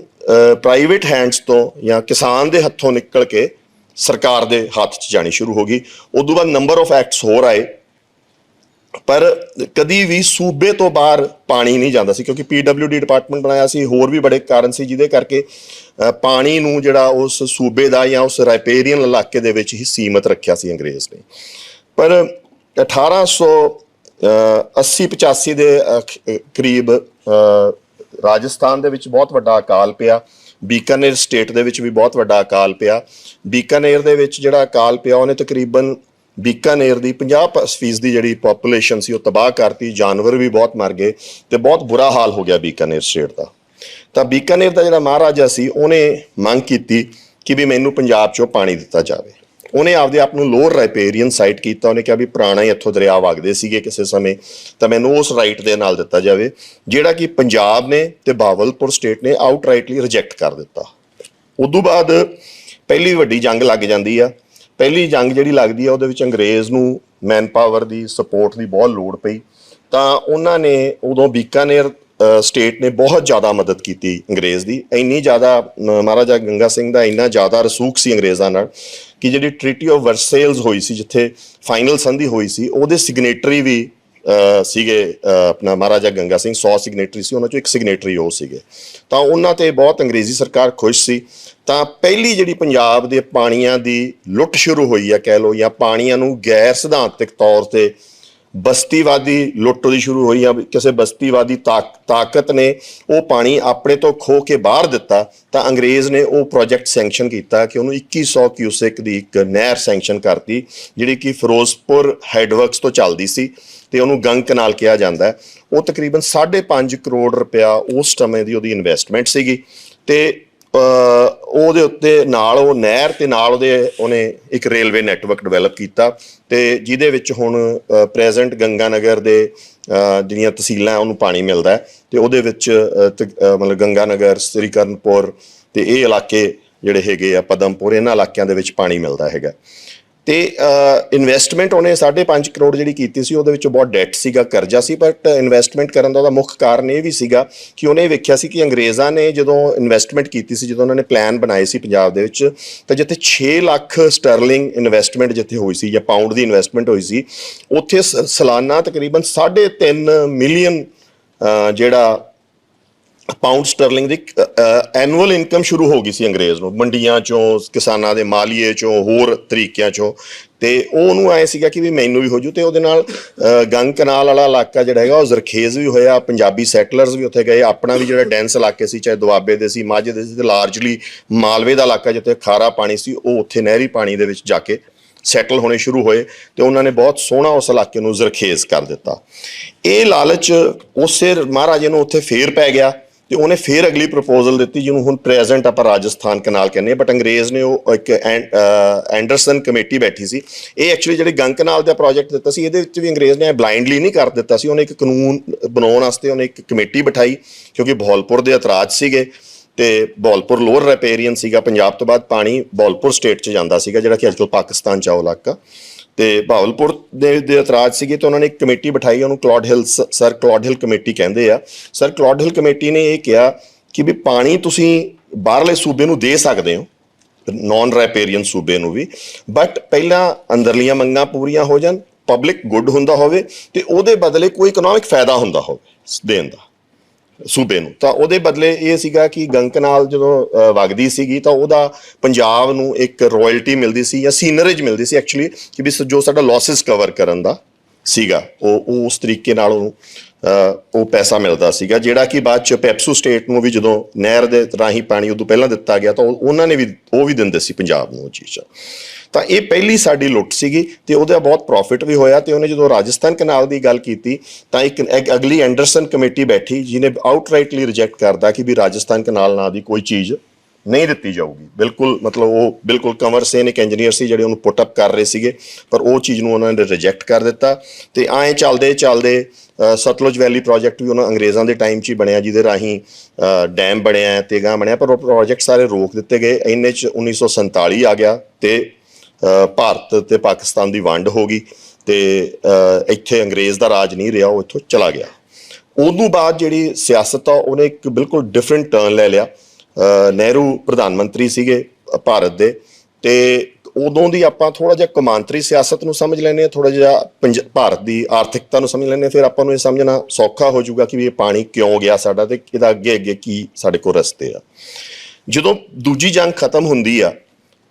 ਪ੍ਰਾਈਵੇਟ ਹੈਂਡਸ ਤੋਂ ਜਾਂ ਕਿਸਾਨ ਦੇ ਹੱਥੋਂ ਨਿਕਲ ਕੇ ਸਰਕਾਰ ਦੇ ਹੱਥ 'ਚ ਜਾਣੀ ਸ਼ੁਰੂ ਹੋ ਗਈ। ਉਦੋਂ ਬਾਅਦ ਨੰਬਰ ਆਫ ਐਕਟਸ ਹੋਰ ਆਏ, ਪਰ ਕਦੀ ਵੀ ਸੂਬੇ ਤੋਂ ਬਾਹਰ ਪਾਣੀ ਨਹੀਂ ਜਾਂਦਾ ਸੀ ਕਿਉਂਕਿ PWD ਡਿਪਾਰਟਮੈਂਟ ਬਣਾਇਆ ਸੀ। ਹੋਰ ਵੀ ਬੜੇ ਕਾਰਨ ਸੀ ਜਿਹਦੇ ਕਰਕੇ ਪਾਣੀ ਨੂੰ ਜਿਹੜਾ ਉਸ ਸੂਬੇ ਦਾ ਜਾਂ ਉਸ ਰਾਈਪੇਰੀਅਨ ਇਲਾਕੇ ਦੇ ਵਿੱਚ ਹੀ ਸੀਮਤ ਰੱਖਿਆ ਸੀ ਅੰਗਰੇਜ਼ ਨੇ। ਪਰ 1880-85 ਦੇ ਕਰੀਬ ਰਾਜਸਥਾਨ ਦੇ ਵਿੱਚ ਬਹੁਤ ਵੱਡਾ ਅਕਾਲ ਪਿਆ, ਬੀਕਾਨੇਰ ਸਟੇਟ ਦੇ ਵਿੱਚ ਵੀ ਬਹੁਤ ਵੱਡਾ ਅਕਾਲ ਪਿਆ। ਬੀਕਾਨੇਰ ਦੇ ਵਿੱਚ ਜਿਹੜਾ ਅਕਾਲ ਪਿਆ ਉਹਨੇ ਤਕਰੀਬਨ ਬੀਕਾਨੇਰ ਦੀ 50% ਦੀ ਜਿਹੜੀ ਪੋਪੂਲੇਸ਼ਨ ਸੀ ਉਹ ਤਬਾਹ ਕਰਤੀ, ਜਾਨਵਰ ਵੀ ਬਹੁਤ ਮਰ ਗਏ ਤੇ ਬਹੁਤ ਬੁਰਾ ਹਾਲ ਹੋ ਗਿਆ ਬੀਕਾਨੇਰ ਸਟੇਟ ਦਾ। ਤਾਂ ਬੀਕਾਨੇਰ ਦਾ ਜਿਹੜਾ ਮਹਾਰਾਜਾ ਸੀ ਉਹਨੇ ਮੰਗ ਕੀਤੀ ਕਿ ਵੀ ਮੈਨੂੰ ਪੰਜਾਬ 'ਚੋਂ ਪਾਣੀ ਦਿੱਤਾ ਜਾਵੇ। ਉਹਨੇ ਆਪਦੇ ਆਪ ਨੂੰ ਲੋਅਰ ਰਾਈਪੇਰੀਅਨ ਸਾਈਟ ਕੀਤਾ। ਉਹਨੇ ਕਿਹਾ ਵੀ ਪੁਰਾਣਾ ਹੀ ਇੱਥੋਂ ਦਰਿਆ ਵਗਦੇ ਸੀਗੇ ਕਿਸੇ ਸਮੇਂ, ਤਾਂ ਮੈਨੂੰ ਉਸ ਰਾਈਟ ਦੇ ਨਾਲ ਦਿੱਤਾ ਜਾਵੇ, ਜਿਹੜਾ ਕਿ ਪੰਜਾਬ ਨੇ ਤੇ ਬਾਵਲਪੁਰ ਸਟੇਟ ਨੇ ਆਊਟਰਾਈਟਲੀ ਰਿਜੈਕਟ ਕਰ ਦਿੱਤਾ। ਉਦੋਂ ਬਾਅਦ ਪਹਿਲੀ ਵੱਡੀ ਜੰਗ ਲੱਗ ਜਾਂਦੀ ਆ। ਪਹਿਲੀ ਜੰਗ ਜਿਹੜੀ ਲੱਗਦੀ ਆ ਉਹਦੇ ਵਿੱਚ ਅੰਗਰੇਜ਼ ਨੂੰ ਮੈਨ ਪਾਵਰ ਦੀ ਸਪੋਰਟ ਦੀ ਬਹੁਤ ਲੋੜ ਪਈ, ਤਾਂ ਉਹਨਾਂ ਨੇ ਉਦੋਂ ਬੀਕਾਨੇਰ ਸਟੇਟ ਨੇ ਬਹੁਤ ਜ਼ਿਆਦਾ ਮਦਦ ਕੀਤੀ ਅੰਗਰੇਜ਼ ਦੀ। ਇੰਨੀ ਜ਼ਿਆਦਾ ਮਹਾਰਾਜਾ ਗੰਗਾ ਸਿੰਘ ਦਾ ਇੰਨਾ ਜ਼ਿਆਦਾ ਰਸੂਖ ਸੀ ਅੰਗਰੇਜ਼ਾਂ ਨਾਲ ਕਿ ਜਿਹੜੀ ਟ੍ਰੀਟੀ ਆਫ ਵਰਸੇਲਸ ਹੋਈ ਸੀ, ਜਿੱਥੇ ਫਾਈਨਲ ਸੰਧੀ ਹੋਈ ਸੀ, ਉਹਦੇ ਸਿਗਨੇਟਰੀ ਵੀ ਸੀਗੇ ਆਪਣਾ ਮਹਾਰਾਜਾ ਗੰਗਾ ਸਿੰਘ। 100 ਸਿਗਨੇਟਰੀ ਸੀ, ਉਹਨਾਂ 'ਚੋਂ ਇੱਕ ਸਿਗਨੇਟਰੀ ਉਹ ਸੀਗੇ। ਤਾਂ ਉਹਨਾਂ ਤੇ ਬਹੁਤ ਅੰਗਰੇਜ਼ੀ ਸਰਕਾਰ ਖੁਸ਼ ਸੀ। ਤਾਂ ਪਹਿਲੀ ਜਿਹੜੀ ਪੰਜਾਬ ਦੇ ਪਾਣੀਆਂ ਦੀ ਲੁੱਟ ਸ਼ੁਰੂ ਹੋਈ ਆ ਕਹਿ ਲਓ, ਜਾਂ ਪਾਣੀਆਂ ਨੂੰ ਗੈਰ ਸਿਧਾਂਤਕ ਤੌਰ ਤੇ ਬਸਤੀਵਾਦੀ ਲੁੱਟ ਦੀ ਸ਼ੁਰੂ ਹੋਈ ਆ। ਕਿਸੇ ਬਸਤੀਵਾਦੀ ਤਾਕਤ ਨੇ ਉਹ ਪਾਣੀ ਆਪਣੇ ਤੋਂ ਖੋ ਕੇ ਬਾਹਰ ਦਿੱਤਾ, ਤਾਂ ਅੰਗਰੇਜ਼ ਨੇ ਉਹ ਪ੍ਰੋਜੈਕਟ ਸੈਂਕਸ਼ਨ ਕੀਤਾ ਕਿ ਉਹਨੂੰ 2100 ਕਿਊਸੈਕ ਦੀ ਇੱਕ ਨਹਿਰ ਸੈਂਕਸ਼ਨ ਕਰਤੀ, ਜਿਹੜੀ ਕਿ ਫਿਰੋਜ਼ਪੁਰ ਹੈਡਵਰਕਸ ਤੋਂ ਚੱਲਦੀ ਸੀ ਤੇ ਉਹਨੂੰ ਗੰਗ ਕਨਾਲ ਕਿਹਾ ਜਾਂਦਾ। ਉਹ ਤਕਰੀਬਨ 5.5 ਕਰੋੜ ਰੁਪਇਆ ਉਸ ਸਮੇਂ ਦੀ ਉਹਦੀ ਇਨਵੈਸਟਮੈਂਟ ਸੀਗੀ ਤੇ ਉਹਦੇ ਉੱਤੇ ਨਾਲ ਉਹ ਨਹਿਰ ਤੇ ਨਾਲ ਉਹਨੇ ਇੱਕ ਰੇਲਵੇ ਨੈਟਵਰਕ ਡਿਵੈਲਪ ਕੀਤਾ ਤੇ ਜਿਹਦੇ ਵਿੱਚ ਹੁਣ ਪ੍ਰੈਜ਼ੈਂਟ ਗੰਗਾ ਨਗਰ ਦੇ ਜਿਹੜੀਆਂ ਤਹਿਸੀਲਾਂ ਉਹਨੂੰ ਪਾਣੀ ਮਿਲਦਾ ਤੇ ਉਹਦੇ ਵਿੱਚ ਮਤਲਬ ਗੰਗਾ ਨਗਰ, ਸ੍ਰੀ ਕਰਨਪੁਰ ਤੇ ਇਹ ਇਲਾਕੇ ਜਿਹੜੇ ਹੈਗੇ ਆ, ਪਦਮਪੁਰ, ਇਹਨਾਂ ਇਲਾਕਿਆਂ ਦੇ ਵਿੱਚ ਪਾਣੀ ਮਿਲਦਾ ਹੈਗਾ। ਤੇ ਇਨਵੈਸਟਮੈਂਟ ਉਹਨੇ 5.5 ਕਰੋੜ ਜਿਹੜੀ ਕੀਤੀ ਸੀ, ਉਹਦੇ ਵਿੱਚ ਬਹੁਤ ਡੈਟ ਸੀਗਾ, ਕਰਜ਼ਾ ਸੀ। ਬਟ ਇਨਵੈਸਟਮੈਂਟ ਕਰਨ ਦਾ ਉਹਦਾ ਮੁੱਖ ਕਾਰਨ ਇਹ ਵੀ ਸੀਗਾ ਕਿ ਉਹਨੇ ਵੇਖਿਆ ਸੀ ਕਿ ਅੰਗਰੇਜ਼ਾਂ ਨੇ ਜਦੋਂ ਇਨਵੈਸਟਮੈਂਟ ਕੀਤੀ ਸੀ, ਜਦੋਂ ਉਹਨਾਂ ਨੇ ਪਲਾਨ ਬਣਾਏ ਸੀ ਪੰਜਾਬ ਦੇ ਵਿੱਚ, ਤਾਂ ਜਿੱਥੇ 6 ਲੱਖ ਸਟਰਲਿੰਗ ਇਨਵੈਸਟਮੈਂਟ ਜਿੱਥੇ ਹੋਈ ਸੀ ਜਾਂ ਪਾਊਂਡ ਦੀ ਇਨਵੈਸਟਮੈਂਟ ਹੋਈ ਸੀ, ਉੱਥੇ ਸਾਲਾਨਾ ਤਕਰੀਬਨ 3.5 ਮਿਲੀਅਨ ਜਿਹੜਾ ਪਾਊਂਡ ਸਟਰਲਿੰਗ ਦੀ ਐਨੂਅਲ ਇਨਕਮ ਸ਼ੁਰੂ ਹੋ ਗਈ ਸੀ ਅੰਗਰੇਜ਼ ਨੂੰ, ਮੰਡੀਆਂ ਚੋਂ, ਕਿਸਾਨਾਂ ਦੇ ਮਾਲੀਏ ਚੋਂ, ਹੋਰ ਤਰੀਕਿਆਂ ਚੋਂ। ਤੇ ਉਹਨੂੰ ਆਏ ਸੀਗਾ ਕਿ ਵੀ ਮੈਨੂੰ ਵੀ ਹੋ ਜੂ, ਤੇ ਉਹਦੇ ਨਾਲ ਗੰਗ ਕਨਾਲ ਵਾਲਾ ਇਲਾਕਾ ਜਿਹੜਾ ਹੈਗਾ ਉਹ ਜ਼ਰਖੇਜ਼ ਵੀ ਹੋਇਆ, ਪੰਜਾਬੀ ਸੈਟਲਰਸ ਵੀ ਉੱਥੇ ਗਏ, ਆਪਣਾ ਵੀ ਜਿਹੜਾ ਡੈਂਸ ਇਲਾਕੇ ਸੀ, ਚਾਹੇ ਦੁਆਬੇ ਦੇ ਸੀ, ਮਾਝੇ ਦੇ ਸੀ, ਤੇ ਲਾਰਜਲੀ ਮਾਲਵੇ ਦਾ ਇਲਾਕਾ ਜਿੱਥੇ ਖਾਰਾ ਪਾਣੀ ਸੀ, ਉਹ ਉੱਥੇ ਨਹਿਰੀ ਪਾਣੀ ਦੇ ਵਿੱਚ ਜਾ ਕੇ ਸੈਟਲ ਹੋਣੇ ਸ਼ੁਰੂ ਹੋਏ, ਤੇ ਉਹਨਾਂ ਨੇ ਬਹੁਤ ਸੋਹਣਾ ਉਸ ਇਲਾਕੇ ਨੂੰ ਜ਼ਰਖੇਜ਼ ਕਰ ਦਿੱਤਾ। ਇਹ ਲਾਲਚ ਉਸੇ ਮਹਾਰਾਜੇ ਨੂੰ ਉੱਥੇ ਫੇਰ ਪੈ ਗਿਆ, ਤੇ ਉਹਨੇ ਫੇਰ ਅਗਲੀ ਪ੍ਰਪੋਜ਼ਲ ਦਿੱਤੀ ਜਿਹਨੂੰ ਹੁਣ ਪ੍ਰੈਜ਼ੈਂਟ ਆਪਾਂ ਰਾਜਸਥਾਨ ਕਨਾਲ ਕਹਿੰਦੇ ਹਾਂ, ਬਟ ਅੰਗਰੇਜ਼ ਨੇ ਉਹ ਇੱਕ ਐਂਡਰਸਨ ਕਮੇਟੀ ਬੈਠੀ ਸੀ। ਇਹ ਐਕਚੁਅਲੀ ਜਿਹੜੇ ਗੰਗ ਕਨਾਲ ਦਾ ਪ੍ਰੋਜੈਕਟ ਦਿੱਤਾ ਸੀ, ਇਹਦੇ ਵਿੱਚ ਵੀ ਅੰਗਰੇਜ਼ ਨੇ ਬਲਾਈਂਡਲੀ ਨਹੀਂ ਕਰ ਦਿੱਤਾ ਸੀ, ਉਹਨੇ ਇੱਕ ਕਾਨੂੰਨ ਬਣਾਉਣ ਵਾਸਤੇ ਉਹਨੇ ਇੱਕ ਕਮੇਟੀ ਬਿਠਾਈ, ਕਿਉਂਕਿ ਬਹਾਵਲਪੁਰ ਦੇ ਇਤਰਾਜ਼ ਸੀਗੇ, ਤੇ ਬਹਾਵਲਪੁਰ ਲੋਅਰ ਰੈਪੇਰੀਅਨ ਸੀਗਾ, ਪੰਜਾਬ ਤੋਂ ਬਾਅਦ ਪਾਣੀ ਬਹਾਵਲਪੁਰ ਸਟੇਟ 'ਚ ਜਾਂਦਾ ਸੀਗਾ, ਜਿਹੜਾ ਕਿ ਅੱਜ ਕੱਲ੍ਹ ਪਾਕਿਸਤਾਨ 'ਚ ਆ ਉਹ ਇਲਾਕਾ, ਤੇ ਬਹਾਵਲਪੁਰ ਦੇ ਇਤਰਾਜ਼ ਸੀਗੇ, ਤੇ ਉਹਨਾਂ ਨੇ ਇੱਕ ਕਮੇਟੀ ਬਿਠਾਈ, ਉਹਨੂੰ ਕਲੌਡ ਹਿਲ, ਸਰ ਕਲੌਡ ਹਿਲ ਕਮੇਟੀ ਕਹਿੰਦੇ ਆ। ਸਰ ਕਲੌਡ ਹਿਲ ਕਮੇਟੀ ਨੇ ਇਹ ਕਿਹਾ ਕਿ ਵੀ ਪਾਣੀ ਤੁਸੀਂ ਬਾਹਰਲੇ ਸੂਬੇ ਨੂੰ ਦੇ ਸਕਦੇ ਹੋ, ਨੌਨ ਰੈਪੇਰੀਅਨ ਸੂਬੇ ਨੂੰ ਵੀ, ਬਟ ਪਹਿਲਾਂ ਅੰਦਰਲੀਆਂ ਮੰਗਾਂ ਪੂਰੀਆਂ ਹੋ ਜਾਣ, ਪਬਲਿਕ ਗੁੱਡ ਹੁੰਦਾ ਹੋਵੇ, ਤੇ ਉਹਦੇ ਬਦਲੇ ਕੋਈ ਇਕਨੋਮਿਕ ਫਾਇਦਾ ਹੁੰਦਾ ਹੋਵੇ ਦੇਣ ਦਾ ਸੂਬੇ ਨੂੰ। ਤਾਂ ਉਹਦੇ ਬਦਲੇ ਇਹ ਸੀਗਾ ਕਿ ਗੰਗ ਕਨਾਲ ਜਦੋਂ ਵਗਦੀ ਸੀਗੀ ਤਾਂ ਉਹਦਾ ਪੰਜਾਬ ਨੂੰ ਇੱਕ ਰਾਇਲਟੀ ਮਿਲਦੀ ਸੀ ਜਾਂ ਸੀਨਰੇਜ ਮਿਲਦੀ ਸੀ ਐਕਚੁਅਲੀ, ਕਿ ਵੀ ਜੋ ਸਾਡਾ ਲਾਸਿਸ ਕਵਰ ਕਰਨ ਦਾ ਸੀਗਾ ਉਹ ਉਸ ਤਰੀਕੇ ਨਾਲ ਉਹਨੂੰ ਉਹ ਪੈਸਾ ਮਿਲਦਾ ਸੀਗਾ, ਜਿਹੜਾ ਕਿ ਬਾਅਦ 'ਚ ਪੈਪਸੂ ਸਟੇਟ ਨੂੰ ਵੀ ਜਦੋਂ ਨਹਿਰ ਦੇ ਰਾਹੀਂ ਪਾਣੀ ਉਦੋਂ ਪਹਿਲਾਂ ਦਿੱਤਾ ਗਿਆ ਤਾਂ ਉਹਨਾਂ ਨੇ ਵੀ ਉਹ ਵੀ ਦਿੰਦੇ ਸੀ ਪੰਜਾਬ ਨੂੰ ਉਹ ਚੀਜ਼। ਤਾਂ ਇਹ ਪਹਿਲੀ ਸਾਡੀ ਲੁੱਟ ਸੀਗੀ, ਤੇ ਉਹਦਾ ਬਹੁਤ ਪ੍ਰੋਫਿਟ ਵੀ ਹੋਇਆ। ਤੇ ਉਹਨੇ ਜਦੋਂ ਰਾਜਸਥਾਨ ਕਨਾਲ ਦੀ ਗੱਲ ਕੀਤੀ ਤਾਂ ਇੱਕ ਅਗਲੀ ਐਂਡਰਸਨ ਕਮੇਟੀ ਬੈਠੀ, ਜਿਹਨੇ ਆਊਟਰਾਈਟਲੀ ਰਿਜੈਕਟ ਕਰਦਾ ਕਿ ਵੀ ਰਾਜਸਥਾਨ ਕਨਾਲ ਨਾਂ ਦੀ ਕੋਈ ਚੀਜ਼ ਨਹੀਂ ਦਿੱਤੀ ਜਾਊਗੀ। ਬਿਲਕੁਲ ਮਤਲਬ ਉਹ ਬਿਲਕੁਲ ਕੰਵਰ ਸੇਨ ਇੱਕ ਇੰਜੀਨੀਅਰ ਸੀ ਜਿਹੜੇ ਉਹਨੂੰ ਪੁੱਟ ਅਪ ਕਰ ਰਹੇ ਸੀਗੇ, ਪਰ ਉਹ ਚੀਜ਼ ਨੂੰ ਉਹਨਾਂ ਨੇ ਰਿਜੈਕਟ ਕਰ ਦਿੱਤਾ। ਤੇ ਐਂ ਚੱਲਦੇ ਚੱਲਦੇ ਸਤਲੁਜ ਵੈਲੀ ਪ੍ਰੋਜੈਕਟ ਵੀ ਉਹਨਾਂ ਅੰਗਰੇਜ਼ਾਂ ਦੇ ਟਾਈਮ 'ਚ ਹੀ ਬਣਿਆ, ਜਿਹਦੇ ਰਾਹੀਂ ਡੈਮ ਬਣਿਆ ਤੇ ਗਾਂ ਬਣਿਆ, ਪਰ ਉਹ ਪ੍ਰੋਜੈਕਟ ਸਾਰੇ ਰੋਕ ਦਿੱਤੇ ਗਏ। ਇੰਨੇ 'ਚ 1947 ਆ ਗਿਆ ਤੇ ਭਾਰਤ ਤੇ ਪਾਕਿਸਤਾਨ ਦੀ ਵੰਡ ਹੋ ਗਈ, ਤੇ ਇੱਥੇ ਅੰਗਰੇਜ਼ ਦਾ ਰਾਜ ਨਹੀਂ ਰਿਹਾ, ਉਹ ਇੱਥੋਂ ਚਲਾ ਗਿਆ। ਉਦੋਂ ਬਾਅਦ ਜਿਹੜੀ ਸਿਆਸਤ ਆ ਉਹਨੇ ਇੱਕ ਬਿਲਕੁਲ ਡਿਫਰੈਂਟ ਟਰਨ ਲੈ ਲਿਆ। ਨਹਿਰੂ ਪ੍ਰਧਾਨ ਮੰਤਰੀ ਸੀਗੇ ਭਾਰਤ ਦੇ, ਤੇ ਉਦੋਂ ਦੀ ਆਪਾਂ ਥੋੜ੍ਹਾ ਜਿਹਾ ਕੌਮਾਂਤਰੀ ਸਿਆਸਤ ਨੂੰ ਸਮਝ ਲੈਂਦੇ ਹਾਂ, ਥੋੜ੍ਹਾ ਜਿਹਾ ਭਾਰਤ ਦੀ ਆਰਥਿਕਤਾ ਨੂੰ ਸਮਝ ਲੈਂਦੇ ਹਾਂ, ਫਿਰ ਆਪਾਂ ਨੂੰ ਇਹ ਸਮਝਣਾ ਸੌਖਾ ਹੋ ਜਾਊਗਾ ਕਿ ਵੀ ਇਹ ਪਾਣੀ ਕਿਉਂ ਗਿਆ ਸਾਡਾ, ਤੇ ਇਹਦਾ ਅੱਗੇ ਅੱਗੇ ਕੀ ਸਾਡੇ ਕੋਲ ਰਸਤੇ ਆ। ਜਦੋਂ ਦੂਜੀ ਜੰਗ ਖਤਮ ਹੁੰਦੀ ਆ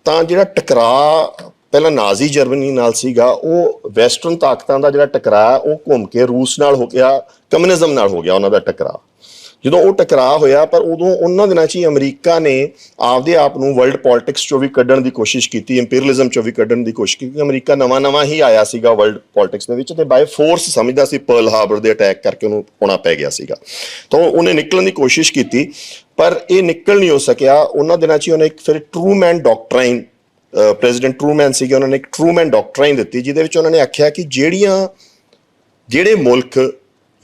ਤਾਂ ਜਿਹੜਾ ਟਕਰਾਅ ਪਹਿਲਾਂ ਨਾਜ਼ੀ ਜਰਮਨੀ ਨਾਲ ਸੀਗਾ, ਉਹ ਵੈਸਟਰਨ ਤਾਕਤਾਂ ਦਾ ਜਿਹੜਾ ਟਕਰਾਅ ਉਹ ਘੁੰਮ ਕੇ ਰੂਸ ਨਾਲ ਹੋ ਗਿਆ, ਕਮਿਊਨਿਜ਼ਮ ਨਾਲ ਹੋ ਗਿਆ ਉਹਨਾਂ ਦਾ ਟਕਰਾਅ। ਜਦੋਂ ਉਹ ਟਕਰਾਅ ਹੋਇਆ, ਪਰ ਉਦੋਂ ਉਹਨਾਂ ਦਿਨਾਂ 'ਚ ਹੀ ਅਮਰੀਕਾ ਨੇ ਆਪਦੇ ਆਪ ਨੂੰ ਵਰਲਡ ਪੋਲਿਟਿਕਸ 'ਚੋਂ ਵੀ ਕੱਢਣ ਦੀ ਕੋਸ਼ਿਸ਼ ਕੀਤੀ, ਇੰਪੀਰੀਅਲਿਜ਼ਮ 'ਚੋਂ ਵੀ ਕੱਢਣ ਦੀ ਕੋਸ਼ਿਸ਼ ਕੀਤੀ। ਅਮਰੀਕਾ ਨਵਾਂ ਹੀ ਆਇਆ ਸੀਗਾ ਵਰਲਡ ਪੋਲਿਟਿਕਸ ਦੇ ਵਿੱਚ, ਤੇ ਬਾਈ ਫੋਰਸ ਸਮਝਦਾ ਸੀ, ਪਰਲ ਹਾਰਬਰ ਦੇ ਅਟੈਕ ਕਰਕੇ ਉਹਨੂੰ ਆਉਣਾ ਪੈ ਗਿਆ ਸੀਗਾ। ਤਾਂ ਉਹਨੇ ਨਿਕਲਣ ਦੀ ਕੋਸ਼ਿਸ਼ ਕੀਤੀ, ਪਰ ਇਹ ਨਿਕਲ ਨਹੀਂ ਹੋ ਸਕਿਆ। ਉਹਨਾਂ ਦਿਨਾਂ 'ਚ ਹੀ ਉਹਨੇ ਇੱਕ ਫਿਰ ਟਰੂਮੈਨ ਡਾਕਟਰਾਈਨ, ਪ੍ਰੈਜ਼ੀਡੈਂਟ ਟਰੂਮੈਨ ਸੀਗੇ, ਉਹਨਾਂ ਨੇ ਇੱਕ ਟਰੂਮੈਨ ਡਾਕਟਰਾਈਨ ਦਿੱਤੀ, ਜਿਹਦੇ ਵਿੱਚ ਉਹਨਾਂ ਨੇ ਆਖਿਆ ਕਿ ਜਿਹੜੇ ਮੁਲਕ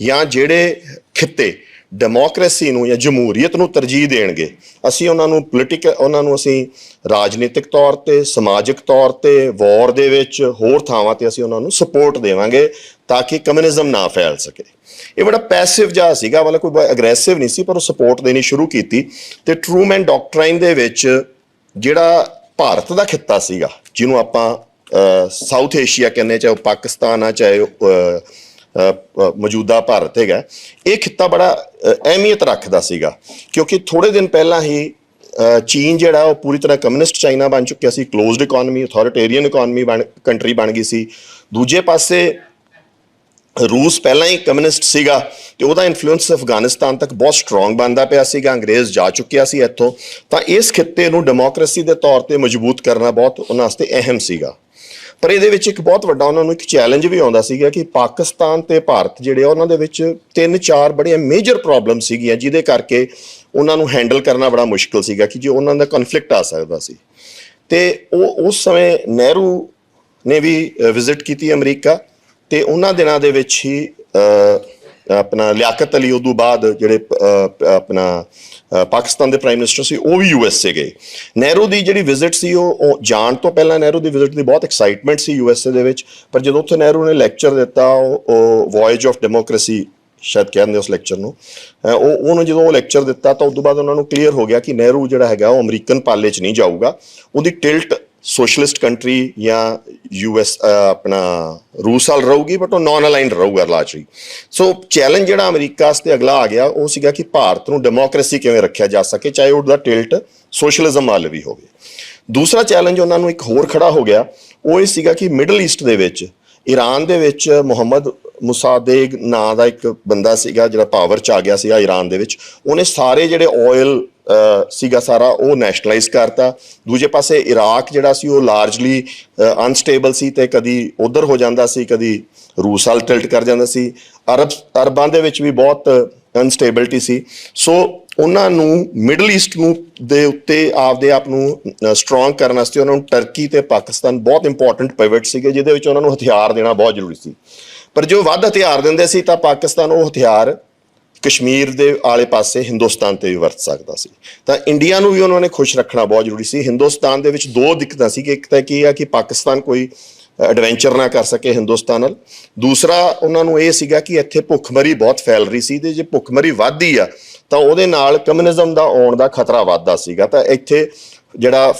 ਜਾਂ ਜਿਹੜੇ ਖਿੱਤੇ ਡੈਮੋਕ੍ਰੇਸੀ ਨੂੰ ਜਾਂ ਜਮਹੂਰੀਅਤ ਨੂੰ ਤਰਜੀਹ ਦੇਣਗੇ, ਅਸੀਂ ਉਹਨਾਂ ਨੂੰ ਅਸੀਂ ਰਾਜਨੀਤਿਕ ਤੌਰ ਤੇ, ਸਮਾਜਿਕ ਤੌਰ ਤੇ, ਵਾਰ ਦੇ ਵਿੱਚ ਹੋਰ ਥਾਵਾਂ ਤੇ ਅਸੀਂ ਉਹਨਾਂ ਨੂੰ ਸਪੋਰਟ ਦੇਵਾਂਗੇ ਤਾਂ ਕਿ ਕਮਿਊਨਿਜ਼ਮ ਨਾ ਫੈਲ ਸਕੇ। ਇਹ ਬੜਾ ਪੈਸਿਵ ਜਿਹਾ ਸੀਗਾ, ਮਤਲਬ ਕੋਈ ਅਗਰੈਸਿਵ ਨਹੀਂ ਸੀ, ਪਰ ਉਹ ਸਪੋਰਟ ਦੇਣੀ ਸ਼ੁਰੂ ਕੀਤੀ। ਤੇ ਟਰੂਮੈਨ ਡਾਕਟਰਾਈਨ ਦੇ ਵਿੱਚ ਜਿਹੜਾ ਭਾਰਤ ਦਾ ਖਿੱਤਾ ਸੀਗਾ, ਜਿਹਨੂੰ ਆਪਾਂ ਸਾਊਥ ਏਸ਼ੀਆ ਕਹਿੰਦੇ, ਚਾਹੇ ਉਹ ਪਾਕਿਸਤਾਨ ਆ ਚਾਹੇ ਮੌਜੂਦਾ ਭਾਰਤ ਹੈਗਾ, ਇਹ ਖਿੱਤਾ ਬੜਾ ਅਹਿਮੀਅਤ ਰੱਖਦਾ ਸੀਗਾ, ਕਿਉਂਕਿ ਥੋੜੇ ਦਿਨ ਪਹਿਲਾਂ ਹੀ ਚੀਨ ਜਿਹੜਾ ਉਹ ਪੂਰੀ ਤਰ੍ਹਾਂ ਕਮਿਊਨਿਸਟ ਚਾਈਨਾ ਬਣ ਚੁੱਕਿਆ ਸੀ, closed economy, authoritarian economy country ਬਣ ਗਈ ਸੀ। ਦੂਜੇ ਪਾਸੇ ਰੂਸ ਪਹਿਲਾਂ ਹੀ ਕਮਿਊਨਿਸਟ ਸੀਗਾ, ਤੇ ਉਹਦਾ ਇਨਫਲੂਐਂਸ ਅਫਗਾਨਿਸਤਾਨ ਤੱਕ ਬਹੁਤ ਸਟਰੋਂਗ ਬਣਦਾ ਪਿਆ ਸੀਗਾ, ਅੰਗਰੇਜ਼ ਜਾ ਚੁੱਕਿਆ ਸੀ ਇੱਥੋਂ। ਤਾਂ ਇਸ ਖਿੱਤੇ ਨੂੰ ਡੈਮੋਕ੍ਰੇਸੀ ਦੇ ਤੌਰ ਤੇ ਮਜ਼ਬੂਤ ਕਰਨਾ ਬਹੁਤ ਉਹਨਾਂ ਵਾਸਤੇ ਅਹਿਮ ਸੀਗਾ। ਪਰ ਇਹਦੇ ਵਿੱਚ ਇੱਕ ਬਹੁਤ ਵੱਡਾ ਉਹਨਾਂ ਨੂੰ ਇੱਕ ਚੈਲੰਜ ਵੀ ਆਉਂਦਾ ਸੀਗਾ ਕਿ ਪਾਕਿਸਤਾਨ ਤੇ ਭਾਰਤ ਜਿਹੜੇ ਉਹਨਾਂ ਦੇ ਵਿੱਚ 3-4 ਬੜੀਆਂ ਮੇਜਰ ਪ੍ਰੋਬਲਮ ਸੀਗੀਆਂ, ਜਿਹਦੇ ਕਰਕੇ ਉਹਨਾਂ ਨੂੰ ਹੈਂਡਲ ਕਰਨਾ ਬੜਾ ਮੁਸ਼ਕਿਲ ਸੀਗਾ ਕਿ ਜੇ ਉਹਨਾਂ ਦਾ ਕਨਫਲਿਕਟ ਆ ਸਕਦਾ ਸੀ। ਤੇ ਉਹ ਉਸ ਸਮੇਂ ਨਹਿਰੂ ਨੇ ਵੀ ਵਿਜ਼ਿਟ ਕੀਤੀ ਅਮਰੀਕਾ, ਤੇ ਉਹਨਾਂ ਦਿਨਾਂ ਦੇ ਵਿੱਚ ਹੀ ਆਪਣਾ ਲਿਆਕਤ ਅਲੀ ਉਦੋਂ ਬਾਅਦ ਜਿਹੜੇ ਆਪਣਾ ਪਾਕਿਸਤਾਨ ਦੇ ਪ੍ਰਾਈਮ ਮਿਨਿਸਟਰ ਸੀ, ਉਹ ਵੀ USA ਗਏ। ਨਹਿਰੂ ਦੀ ਜਿਹੜੀ ਵਿਜ਼ਿਟ ਸੀ ਉਹ ਜਾਣ ਤੋਂ ਪਹਿਲਾਂ ਨਹਿਰੂ ਦੀ ਵਿਜ਼ਿਟ ਦੀ ਬਹੁਤ ਐਕਸਾਈਟਮੈਂਟ ਸੀ USA ਦੇ ਵਿੱਚ, ਪਰ ਜਦੋਂ ਉੱਥੇ ਨਹਿਰੂ ਨੇ ਲੈਕਚਰ ਦਿੱਤਾ, ਉਹ ਵੋਇਜ ਆਫ ਡੈਮੋਕ੍ਰੇਸੀ ਸ਼ਾਇਦ ਕਹਿੰਦੇ ਉਸ ਲੈਕਚਰ ਨੂੰ, ਉਹਨੂੰ ਜਦੋਂ ਉਹ ਲੈਕਚਰ ਦਿੱਤਾ ਤਾਂ ਉਸ ਤੋਂ ਬਾਅਦ ਉਹਨਾਂ ਨੂੰ ਕਲੀਅਰ ਹੋ ਗਿਆ ਕਿ ਨਹਿਰੂ ਜਿਹੜਾ ਹੈਗਾ ਉਹ ਅਮਰੀਕਨ ਪਾਲੇ 'ਚ ਨਹੀਂ ਜਾਊਗਾ, ਉਹਦੀ ਟਿਲਟ ਸੋਸ਼ਲਿਸਟ ਕੰਟਰੀ ਜਾਂ US ਆਪਣਾ ਰੂਸ ਵੱਲ ਰਹੂਗੀ, ਬਟ ਉਹ ਨੌਨ ਅਲਾਈਨਡ ਰਹੂਗਾ ਲਾਰਜਲੀ। ਸੋ ਚੈਲੰਜ ਜਿਹੜਾ ਅਮਰੀਕਾ ਵਾਸਤੇ ਅਗਲਾ ਆ ਗਿਆ ਉਹ ਸੀਗਾ ਕਿ ਭਾਰਤ ਨੂੰ ਡੈਮੋਕ੍ਰੇਸੀ ਕਿਵੇਂ ਰੱਖਿਆ ਜਾ ਸਕੇ, ਚਾਹੇ ਉਹਦਾ ਟਿਲਟ ਸੋਸ਼ਲਿਜ਼ਮ ਵੱਲ ਵੀ ਹੋਵੇ। ਦੂਸਰਾ ਚੈਲੰਜ ਉਹਨਾਂ ਨੂੰ ਇੱਕ ਹੋਰ ਖੜਾ ਹੋ ਗਿਆ, ਉਹ ਇਹ ਸੀਗਾ ਕਿ ਮਿਡਲ ਈਸਟ ਦੇ ਵਿੱਚ, ਈਰਾਨ ਦੇ ਵਿੱਚ ਮੁਹੰਮਦ ਮੁਸਾਦੇਗ ਨਾਂ ਦਾ ਇੱਕ ਬੰਦਾ ਸੀਗਾ ਜਿਹੜਾ ਪਾਵਰ 'ਚ ਆ ਗਿਆ ਸੀਗਾ ਈਰਾਨ ਦੇ ਵਿੱਚ। ਉਹਨੇ ਸਾਰੇ ਜਿਹੜੇ ਆਇਲ ਸੀਗਾ ਸਾਰਾ ਉਹ ਨੈਸ਼ਨਲਾਈਜ਼ ਕਰਤਾ। ਦੂਜੇ ਪਾਸੇ ਇਰਾਕ ਜਿਹੜਾ ਸੀ ਉਹ ਲਾਰਜਲੀ ਅਨਸਟੇਬਲ ਸੀ ਤੇ ਕਦੀ ਉਧਰ ਹੋ ਜਾਂਦਾ ਸੀ, ਕਦੀ ਰੂਸ ਵੱਲ ਟਿਲਟ ਕਰ ਜਾਂਦਾ ਸੀ। ਅਰਬਾਂ ਦੇ ਵਿੱਚ ਵੀ ਬਹੁਤ ਅਨਸਟੇਬਿਲਿਟੀ ਸੀ। ਸੋ ਉਹਨਾਂ ਨੂੰ ਮਿਡਲ ਈਸਟ ਨੂੰ ਦੇ ਉੱਤੇ ਆਪਦੇ ਆਪ ਨੂੰ ਸਟਰੋਂਗ ਕਰਨ ਵਾਸਤੇ ਉਹਨਾਂ ਨੂੰ ਟਰਕੀ ਤੇ ਪਾਕਿਸਤਾਨ ਬਹੁਤ ਇੰਪੋਰਟੈਂਟ ਪਿਵਟ ਸੀਗੇ, ਜਿਹਦੇ ਵਿੱਚ ਉਹਨਾਂ ਨੂੰ ਹਥਿਆਰ ਦੇਣਾ ਬਹੁਤ ਜ਼ਰੂਰੀ ਸੀ। ਪਰ ਜੋ ਵੱਧ ਹਥਿਆਰ ਦਿੰਦੇ ਸੀ ਤਾਂ ਪਾਕਿਸਤਾਨ ਉਹ ਹਥਿਆਰ ਕਸ਼ਮੀਰ ਦੇ ਆਲੇ ਪਾਸੇ ਹਿੰਦੁਸਤਾਨ ਤੇ ਵੀ ਵਰਤ ਸਕਦਾ ਸੀ। ਤਾਂ ਇੰਡੀਆ ਨੂੰ ਵੀ ਉਹਨਾਂ ਨੇ ਖੁਸ਼ ਰੱਖਣਾ ਬਹੁਤ ਜ਼ਰੂਰੀ ਸੀ। ਹਿੰਦੁਸਤਾਨ ਦੇ ਵਿੱਚ ਦੋ ਦਿੱਕਤਾਂ ਸੀ ਕਿ ਇੱਕ ਤਾਂ ਕੀ ਆ ਕਿ ਪਾਕਿਸਤਾਨ ਕੋਈ ਐਡਵੈਂਚਰ ਨਾ ਕਰ ਸਕੇ ਹਿੰਦੁਸਤਾਨ ਨਾਲ। ਦੂਸਰਾ ਉਹਨਾਂ ਨੂੰ ਇਹ ਸੀਗਾ ਕਿ ਇੱਥੇ ਭੁੱਖਮਰੀ ਬਹੁਤ ਫੈਲ ਰਹੀ ਸੀ ਤੇ ਜੇ ਭੁੱਖਮਰੀ ਵੱਧਦੀ ਆ ਤਾਂ ਉਹਦੇ ਨਾਲ ਕਮਿਊਨਿਜ਼ਮ ਦਾ ਆਉਣ ਦਾ ਖਤਰਾ ਵੱਧਦਾ ਸੀਗਾ। ਤਾਂ ਇੱਥੇ ਜਿਹੜਾ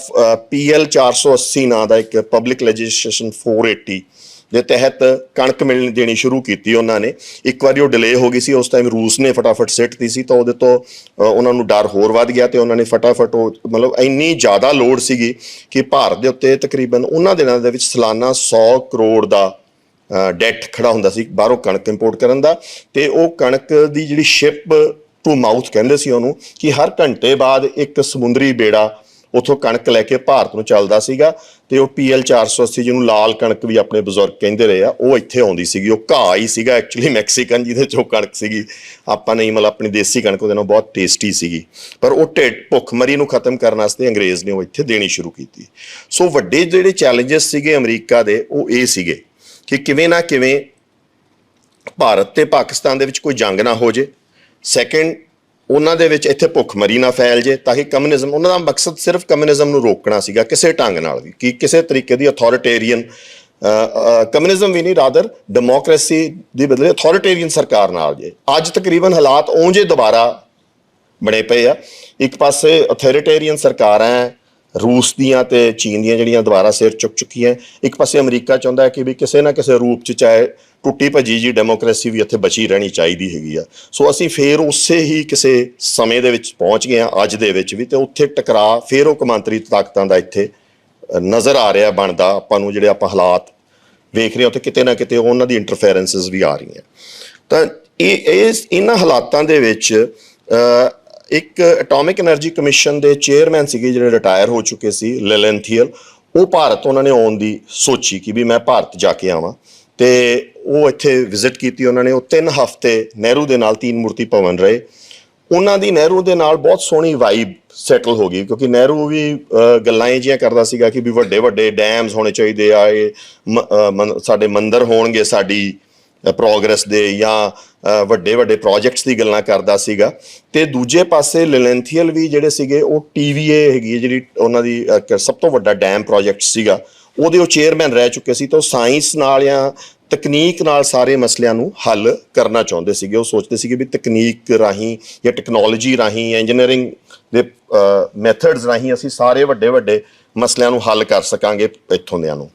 PL 480 ਨਾਂ ਦਾ ਇੱਕ ਪਬਲਿਕ ਲੈਜਿਸਲੇਸ਼ਨ 480 ਦੇ ਤਹਿਤ ਕਣਕ ਮਿਲਣ ਦੇਣੀ ਸ਼ੁਰੂ ਕੀਤੀ ਉਹਨਾਂ ਨੇ। ਇੱਕ ਵਾਰੀ ਉਹ ਡਿਲੇ ਹੋ ਗਈ ਸੀ, ਉਸ ਟਾਈਮ ਰੂਸ ਨੇ ਫਟਾਫਟ ਸਿੱਟਤੀ ਸੀ ਤਾਂ ਉਹਦੇ ਤੋਂ ਉਹਨਾਂ ਨੂੰ ਡਰ ਹੋਰ ਵੱਧ ਗਿਆ ਤੇ ਉਹਨਾਂ ਨੇ ਫਟਾਫਟ ਉਹ ਮਤਲਬ ਇੰਨੀ ਜ਼ਿਆਦਾ ਲੋੜ ਸੀਗੀ ਕਿ ਭਾਰਤ ਦੇ ਉੱਤੇ ਤਕਰੀਬਨ ਉਹਨਾਂ ਦਿਨਾਂ ਦੇ ਵਿੱਚ ਸਾਲਾਨਾ 100 ਕਰੋੜ ਦਾ ਡੈਟ ਖੜਾ ਹੁੰਦਾ ਸੀ ਬਾਹਰੋਂ ਕਣਕ ਇੰਪੋਰਟ ਕਰਨ ਦਾ। ਤੇ ਉਹ ਕਣਕ ਦੀ ਜਿਹੜੀ ਸ਼ਿਪ ਟੂ ਮਾਊਥ ਕਹਿੰਦੇ ਸੀ ਉਹਨੂੰ, ਕਿ ਹਰ ਘੰਟੇ ਬਾਅਦ ਇੱਕ ਸਮੁੰਦਰੀ ਬੇੜਾ ਉੱਥੋਂ ਕਣਕ ਲੈ ਕੇ ਭਾਰਤ ਨੂੰ ਚੱਲਦਾ ਸੀਗਾ। ਤੇ ਉਹ PL 480 ਜਿਹਨੂੰ ਲਾਲ ਕਣਕ ਵੀ ਆਪਣੇ ਬਜ਼ੁਰਗ ਕਹਿੰਦੇ ਰਹੇ ਆ, ਉਹ ਇੱਥੇ ਆਉਂਦੀ ਸੀਗੀ। ਉਹ ਘਾਹ ਹੀ ਸੀਗਾ ਐਕਚੁਅਲੀ ਮੈਕਸੀਕਨ, ਜਿਹਦੇ 'ਚ ਉਹ ਕਣਕ ਸੀਗੀ। ਆਪਾਂ ਨਹੀਂ ਮਤਲਬ ਆਪਣੀ ਦੇਸੀ ਕਣਕ ਉਹਦੇ ਨਾਲ ਬਹੁਤ ਟੇਸਟੀ ਸੀਗੀ। ਪਰ ਉਹ ਭੁੱਖਮਰੀ ਨੂੰ ਖਤਮ ਕਰਨ ਵਾਸਤੇ ਅੰਗਰੇਜ਼ ਨੇ ਉਹ ਇੱਥੇ ਦੇਣੀ ਸ਼ੁਰੂ ਕੀਤੀ। ਸੋ ਵੱਡੇ ਜਿਹੜੇ ਚੈਲੰਜਸ ਸੀਗੇ ਅਮਰੀਕਾ ਦੇ ਉਹ ਇਹ ਸੀਗੇ ਕਿ ਕਿਵੇਂ ਨਾ ਕਿਵੇਂ ਭਾਰਤ ਤੇ ਪਾਕਿਸਤਾਨ ਦੇ ਵਿੱਚ ਕੋਈ ਜੰਗ ਨਾ ਹੋ ਜੇ। ਸੈਕਿੰਡ, ਉਹਨਾਂ ਦੇ ਵਿੱਚ ਇੱਥੇ ਭੁੱਖਮਰੀ ਨਾ ਫੈਲ ਜੇ ਤਾਂ ਕਿ ਕਮਿਊਨਿਜ਼ਮ, ਉਹਨਾਂ ਦਾ ਮਕਸਦ ਸਿਰਫ ਕਮਿਊਨਿਜ਼ਮ ਨੂੰ ਰੋਕਣਾ ਸੀਗਾ ਕਿਸੇ ਢੰਗ ਨਾਲ ਵੀ, ਕਿ ਕਿਸੇ ਤਰੀਕੇ ਦੀ ਅਥਾਰਟੇਰੀਅਨ ਕਮਿਊਨਿਜ਼ਮ ਵੀ ਨਹੀਂ, ਰਾਦਰ ਡੈਮੋਕ੍ਰੇਸੀ ਦੀ ਬਦਲੇ ਅਥਾਰਟੇਰੀਅਨ ਸਰਕਾਰ ਨਾਲ ਜੇ। ਅੱਜ ਤਕਰੀਬਨ ਹਾਲਾਤ ਉਂਝੇ ਦੁਬਾਰਾ ਬਣੇ ਪਏ ਆ। ਇੱਕ ਪਾਸੇ ਅਥਾਰਟੇਰੀਅਨ ਸਰਕਾਰਾਂ ਰੂਸ ਦੀਆਂ ਤੇ ਚੀਨ ਦੀਆਂ ਜਿਹੜੀਆਂ ਦੁਬਾਰਾ ਸਿਰ ਚੁੱਕ ਚੁੱਕੀਆਂ। ਇੱਕ ਪਾਸੇ ਅਮਰੀਕਾ ਚਾਹੁੰਦਾ ਹੈ ਕਿ ਵੀ ਕਿਸੇ ਨਾ ਕਿਸੇ ਰੂਪ 'ਚ ਚਾਹੇ ਟੁੱਟੀ ਭੱਜੀ ਜੀ ਡੈਮੋਕ੍ਰੇਸੀ ਵੀ ਇੱਥੇ ਬਚੀ ਰਹਿਣੀ ਚਾਹੀਦੀ ਹੈਗੀ ਆ। ਸੋ ਅਸੀਂ ਫੇਰ ਉਸੇ ਹੀ ਕਿਸੇ ਸਮੇਂ ਦੇ ਵਿੱਚ ਪਹੁੰਚ ਗਏ ਹਾਂ ਅੱਜ ਦੇ ਵਿੱਚ ਵੀ, ਤੇ ਉੱਥੇ ਟਕਰਾਅ ਫੇਰ ਉਹ ਕੌਮਾਂਤਰੀ ਤਾਕਤਾਂ ਦਾ ਇੱਥੇ ਨਜ਼ਰ ਆ ਰਿਹਾ ਬਣਦਾ ਆਪਾਂ ਨੂੰ। ਜਿਹੜੇ ਆਪਾਂ ਹਾਲਾਤ ਵੇਖ ਰਹੇ ਹਾਂ ਉੱਥੇ ਕਿਤੇ ਨਾ ਕਿਤੇ ਉਹਨਾਂ ਦੀ ਇੰਟਰਫੇਰੈਂਸਿਸ ਵੀ ਆ ਰਹੀਆਂ। ਤਾਂ ਇਹਨਾਂ ਹਾਲਾਤਾਂ ਦੇ ਵਿੱਚ ਇੱਕ ਐਟੋਮਿਕ ਐਨਰਜੀ ਕਮਿਸ਼ਨ ਦੇ ਚੇਅਰਮੈਨ ਸੀਗੇ ਜਿਹੜੇ ਰਿਟਾਇਰ ਹੋ ਚੁੱਕੇ ਸੀ, ਲਿਲੈਂਥੀਅਲ। ਉਹ ਭਾਰਤ ਉਹਨਾਂ ਨੇ ਆਉਣ ਦੀ ਸੋਚੀ ਕਿ ਵੀ ਮੈਂ ਭਾਰਤ ਜਾ ਕੇ ਆਵਾਂ, ਤੇ ਉਹ ਇੱਥੇ ਵਿਜ਼ਿਟ ਕੀਤੀ ਉਹਨਾਂ ਨੇ। ਉਹ 3 ਹਫ਼ਤੇ ਨਹਿਰੂ ਦੇ ਨਾਲ ਤੀਨ ਮੂਰਤੀ ਭਵਨ ਰਹੇ। ਉਹਨਾਂ ਦੀ ਨਹਿਰੂ ਦੇ ਨਾਲ ਬਹੁਤ ਸੋਹਣੀ ਵਾਈਬ ਸੈਟਲ ਹੋ ਗਈ, ਕਿਉਂਕਿ ਨਹਿਰੂ ਵੀ ਗੱਲਾਂ ਇਹ ਜਿਹੀਆਂ ਕਰਦਾ ਸੀਗਾ ਕਿ ਵੀ ਵੱਡੇ ਵੱਡੇ ਡੈਮਸ ਹੋਣੇ ਚਾਹੀਦੇ ਆ, ਇਹ ਸਾਡੇ ਮੰਦਰ ਹੋਣਗੇ ਸਾਡੀ ਪ੍ਰੋਗਰੈਸ ਦੇ, ਜਾਂ ਵੱਡੇ ਵੱਡੇ ਪ੍ਰੋਜੈਕਟਸ ਦੀ ਗੱਲਾਂ ਕਰਦਾ ਸੀਗਾ। ਤੇ ਦੂਜੇ ਪਾਸੇ ਲਿਲੈਂਥੀਅਲ ਵੀ ਜਿਹੜੇ ਸੀਗੇ ਉਹ TVA ਹੈਗੀ ਜਿਹੜੀ ਉਹਨਾਂ ਦੀ ਸਭ ਤੋਂ ਵੱਡਾ ਡੈਮ ਪ੍ਰੋਜੈਕਟ ਸੀਗਾ, ਉਹਦੇ ਉਹ ਚੇਅਰਮੈਨ ਰਹਿ ਚੁੱਕੇ ਸੀ। ਤਾਂ ਉਹ ਸਾਇੰਸ ਨਾਲ ਜਾਂ ਤਕਨੀਕ ਨਾਲ ਸਾਰੇ ਮਸਲਿਆਂ ਨੂੰ ਹੱਲ ਕਰਨਾ ਚਾਹੁੰਦੇ ਸੀਗੇ। ਉਹ ਸੋਚਦੇ ਸੀਗੇ ਵੀ ਤਕਨੀਕ ਰਾਹੀਂ ਜਾਂ ਟੈਕਨੋਲੋਜੀ ਰਾਹੀਂ, ਇੰਜੀਨੀਅਰਿੰਗ ਦੇ ਮੈਥਡਸ ਰਾਹੀਂ ਅਸੀਂ ਸਾਰੇ ਵੱਡੇ ਵੱਡੇ ਮਸਲਿਆਂ ਨੂੰ ਹੱਲ ਕਰ ਸਕਾਂਗੇ ਇੱਥੋਂ ਦਿਆਂ ਨੂੰ।